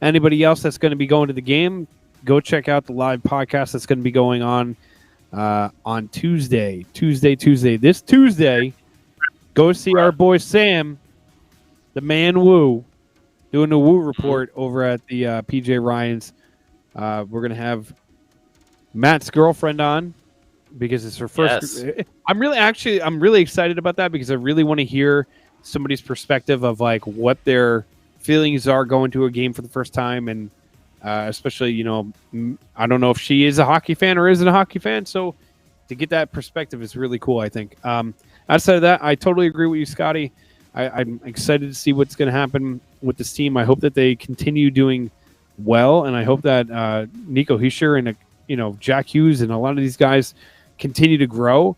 Anybody else that's going to be going to the game, go check out the live podcast that's going to be going on Tuesday. This Tuesday, go see our boy Sam, the man Woo, doing the Woo report over at the PJ Ryan's. We're going to have Matt's girlfriend on because it's her first. Yes. I'm really excited about that because I really want to hear somebody's perspective of like what their feelings are going to a game for the first time, and especially I don't know if she is a hockey fan or isn't a hockey fan, so to get that perspective is really cool. I think. Outside of that, I totally agree with you, Scotty. I'm excited to see what's going to happen with this team. I hope that they continue doing well, and I hope that Nico Hischier and Jack Hughes and a lot of these guys continue to grow.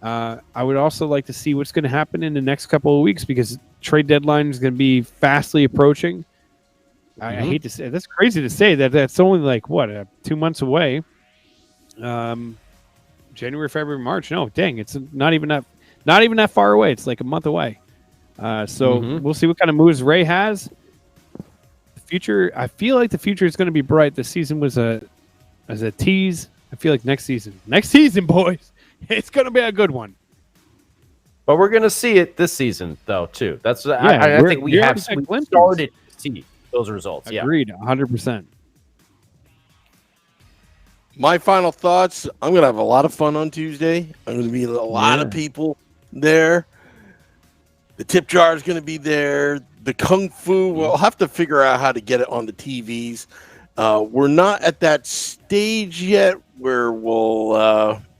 I would also like to see what's going to happen in the next couple of weeks because trade deadline is going to be fastly approaching. I hate to say that's crazy to say that that's only like 2 months away. January, February, March. No, dang, it's not even that far away. It's like a month away. So we'll see what kind of moves Ray has. The future, I feel like the future is going to be bright. The season was a tease. I feel like next season, boys, it's going to be a good one. But we're going to see it this season, though, too. That's I think we started to see those results. Agreed, 100%. My final thoughts, I'm going to have a lot of fun on Tuesday. I'm going to be a lot of people there. The tip jar is going to be there. The Kung Fu, we'll have to figure out how to get it on the TVs. We're not at that stage yet where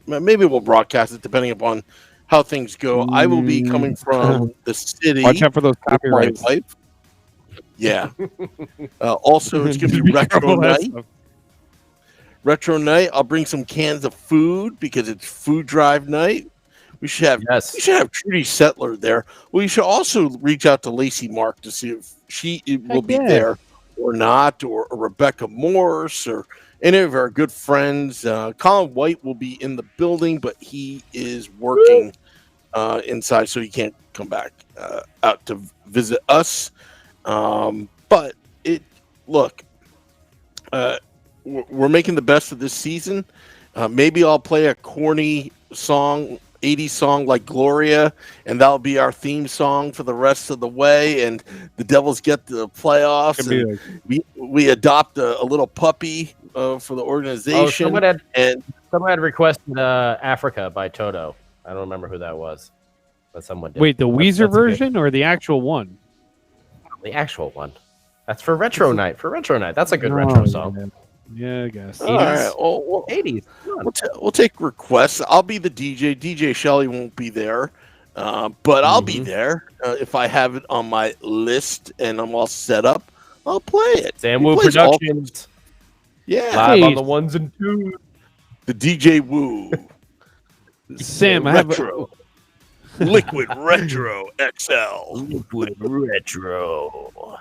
maybe we'll broadcast it depending upon how things go. I will be coming from the city. Watch out for those copyrights. My wife. Yeah. Also, it's going to be retro night. Retro night. I'll bring some cans of food because it's food drive night. We should have Trudy Settler there. We should also reach out to Lacey Mark to see if she will be there or not, or Rebecca Morse or any of our good friends. Colin White will be in the building, but he is working inside, so he can't come back out to visit us. But we're making the best of this season. Maybe I'll play a corny song, 80s song like Gloria, and that'll be our theme song for the rest of the way. And the Devils get to the playoffs. And we adopt a little puppy for the organization. Someone had requested Africa by Toto. I don't remember who that was, but someone did. Wait, the Weezer version or the actual one? The actual one. That's for Retro Night. That's a good retro song. Yeah, I guess. 80s. All right. Well, 80s. We'll take requests. I'll be the DJ. DJ Shelley won't be there, but I'll be there. If I have it on my list and I'm all set up, I'll play it. Sam Woo Productions. Live on the ones and twos. The DJ Woo. Sam, Retro. Liquid Retro XL. Liquid Retro.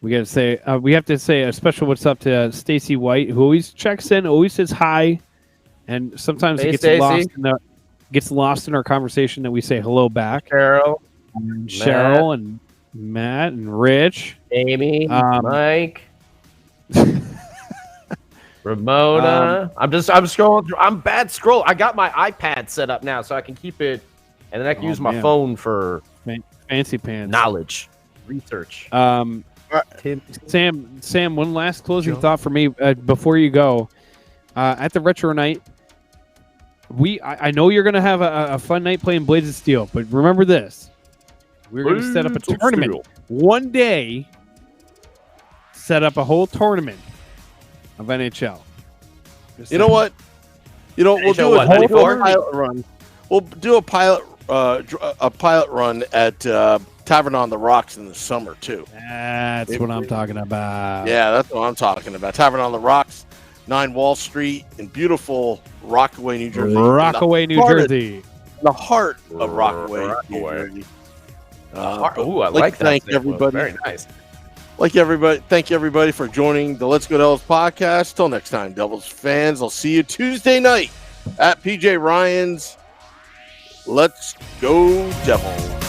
We have to say a special what's up to Stacy White, who always checks in, always says hi, and sometimes it gets lost in our conversation that we say hello back. Cheryl and Matt and Rich, Amy, Mike, Ramona. I'm scrolling through. I'm bad scroll. I got my iPad set up now, so I can keep it, and then I can use my phone for fancy pants knowledge, research. Sam, one last closing thought for me before you go. At the Retro Night, I know you're going to have a fun night playing Blades of Steel, but remember this. We're going to set up a tournament. One day, set up a whole tournament of NHL. You know what? We'll do a pilot run. We'll do a pilot run at Tavern on the Rocks in the summer too. That's what I'm talking about. Yeah, that's what I'm talking about. Tavern on the Rocks, 9 Wall Street in beautiful Rockaway, New Jersey. The heart of Rockaway, New Jersey. I like that. Thank everybody. Very nice. Thank everybody for joining the Let's Go Devils podcast. Till next time, Devils fans. I'll see you Tuesday night at PJ Ryan's. Let's go Devils.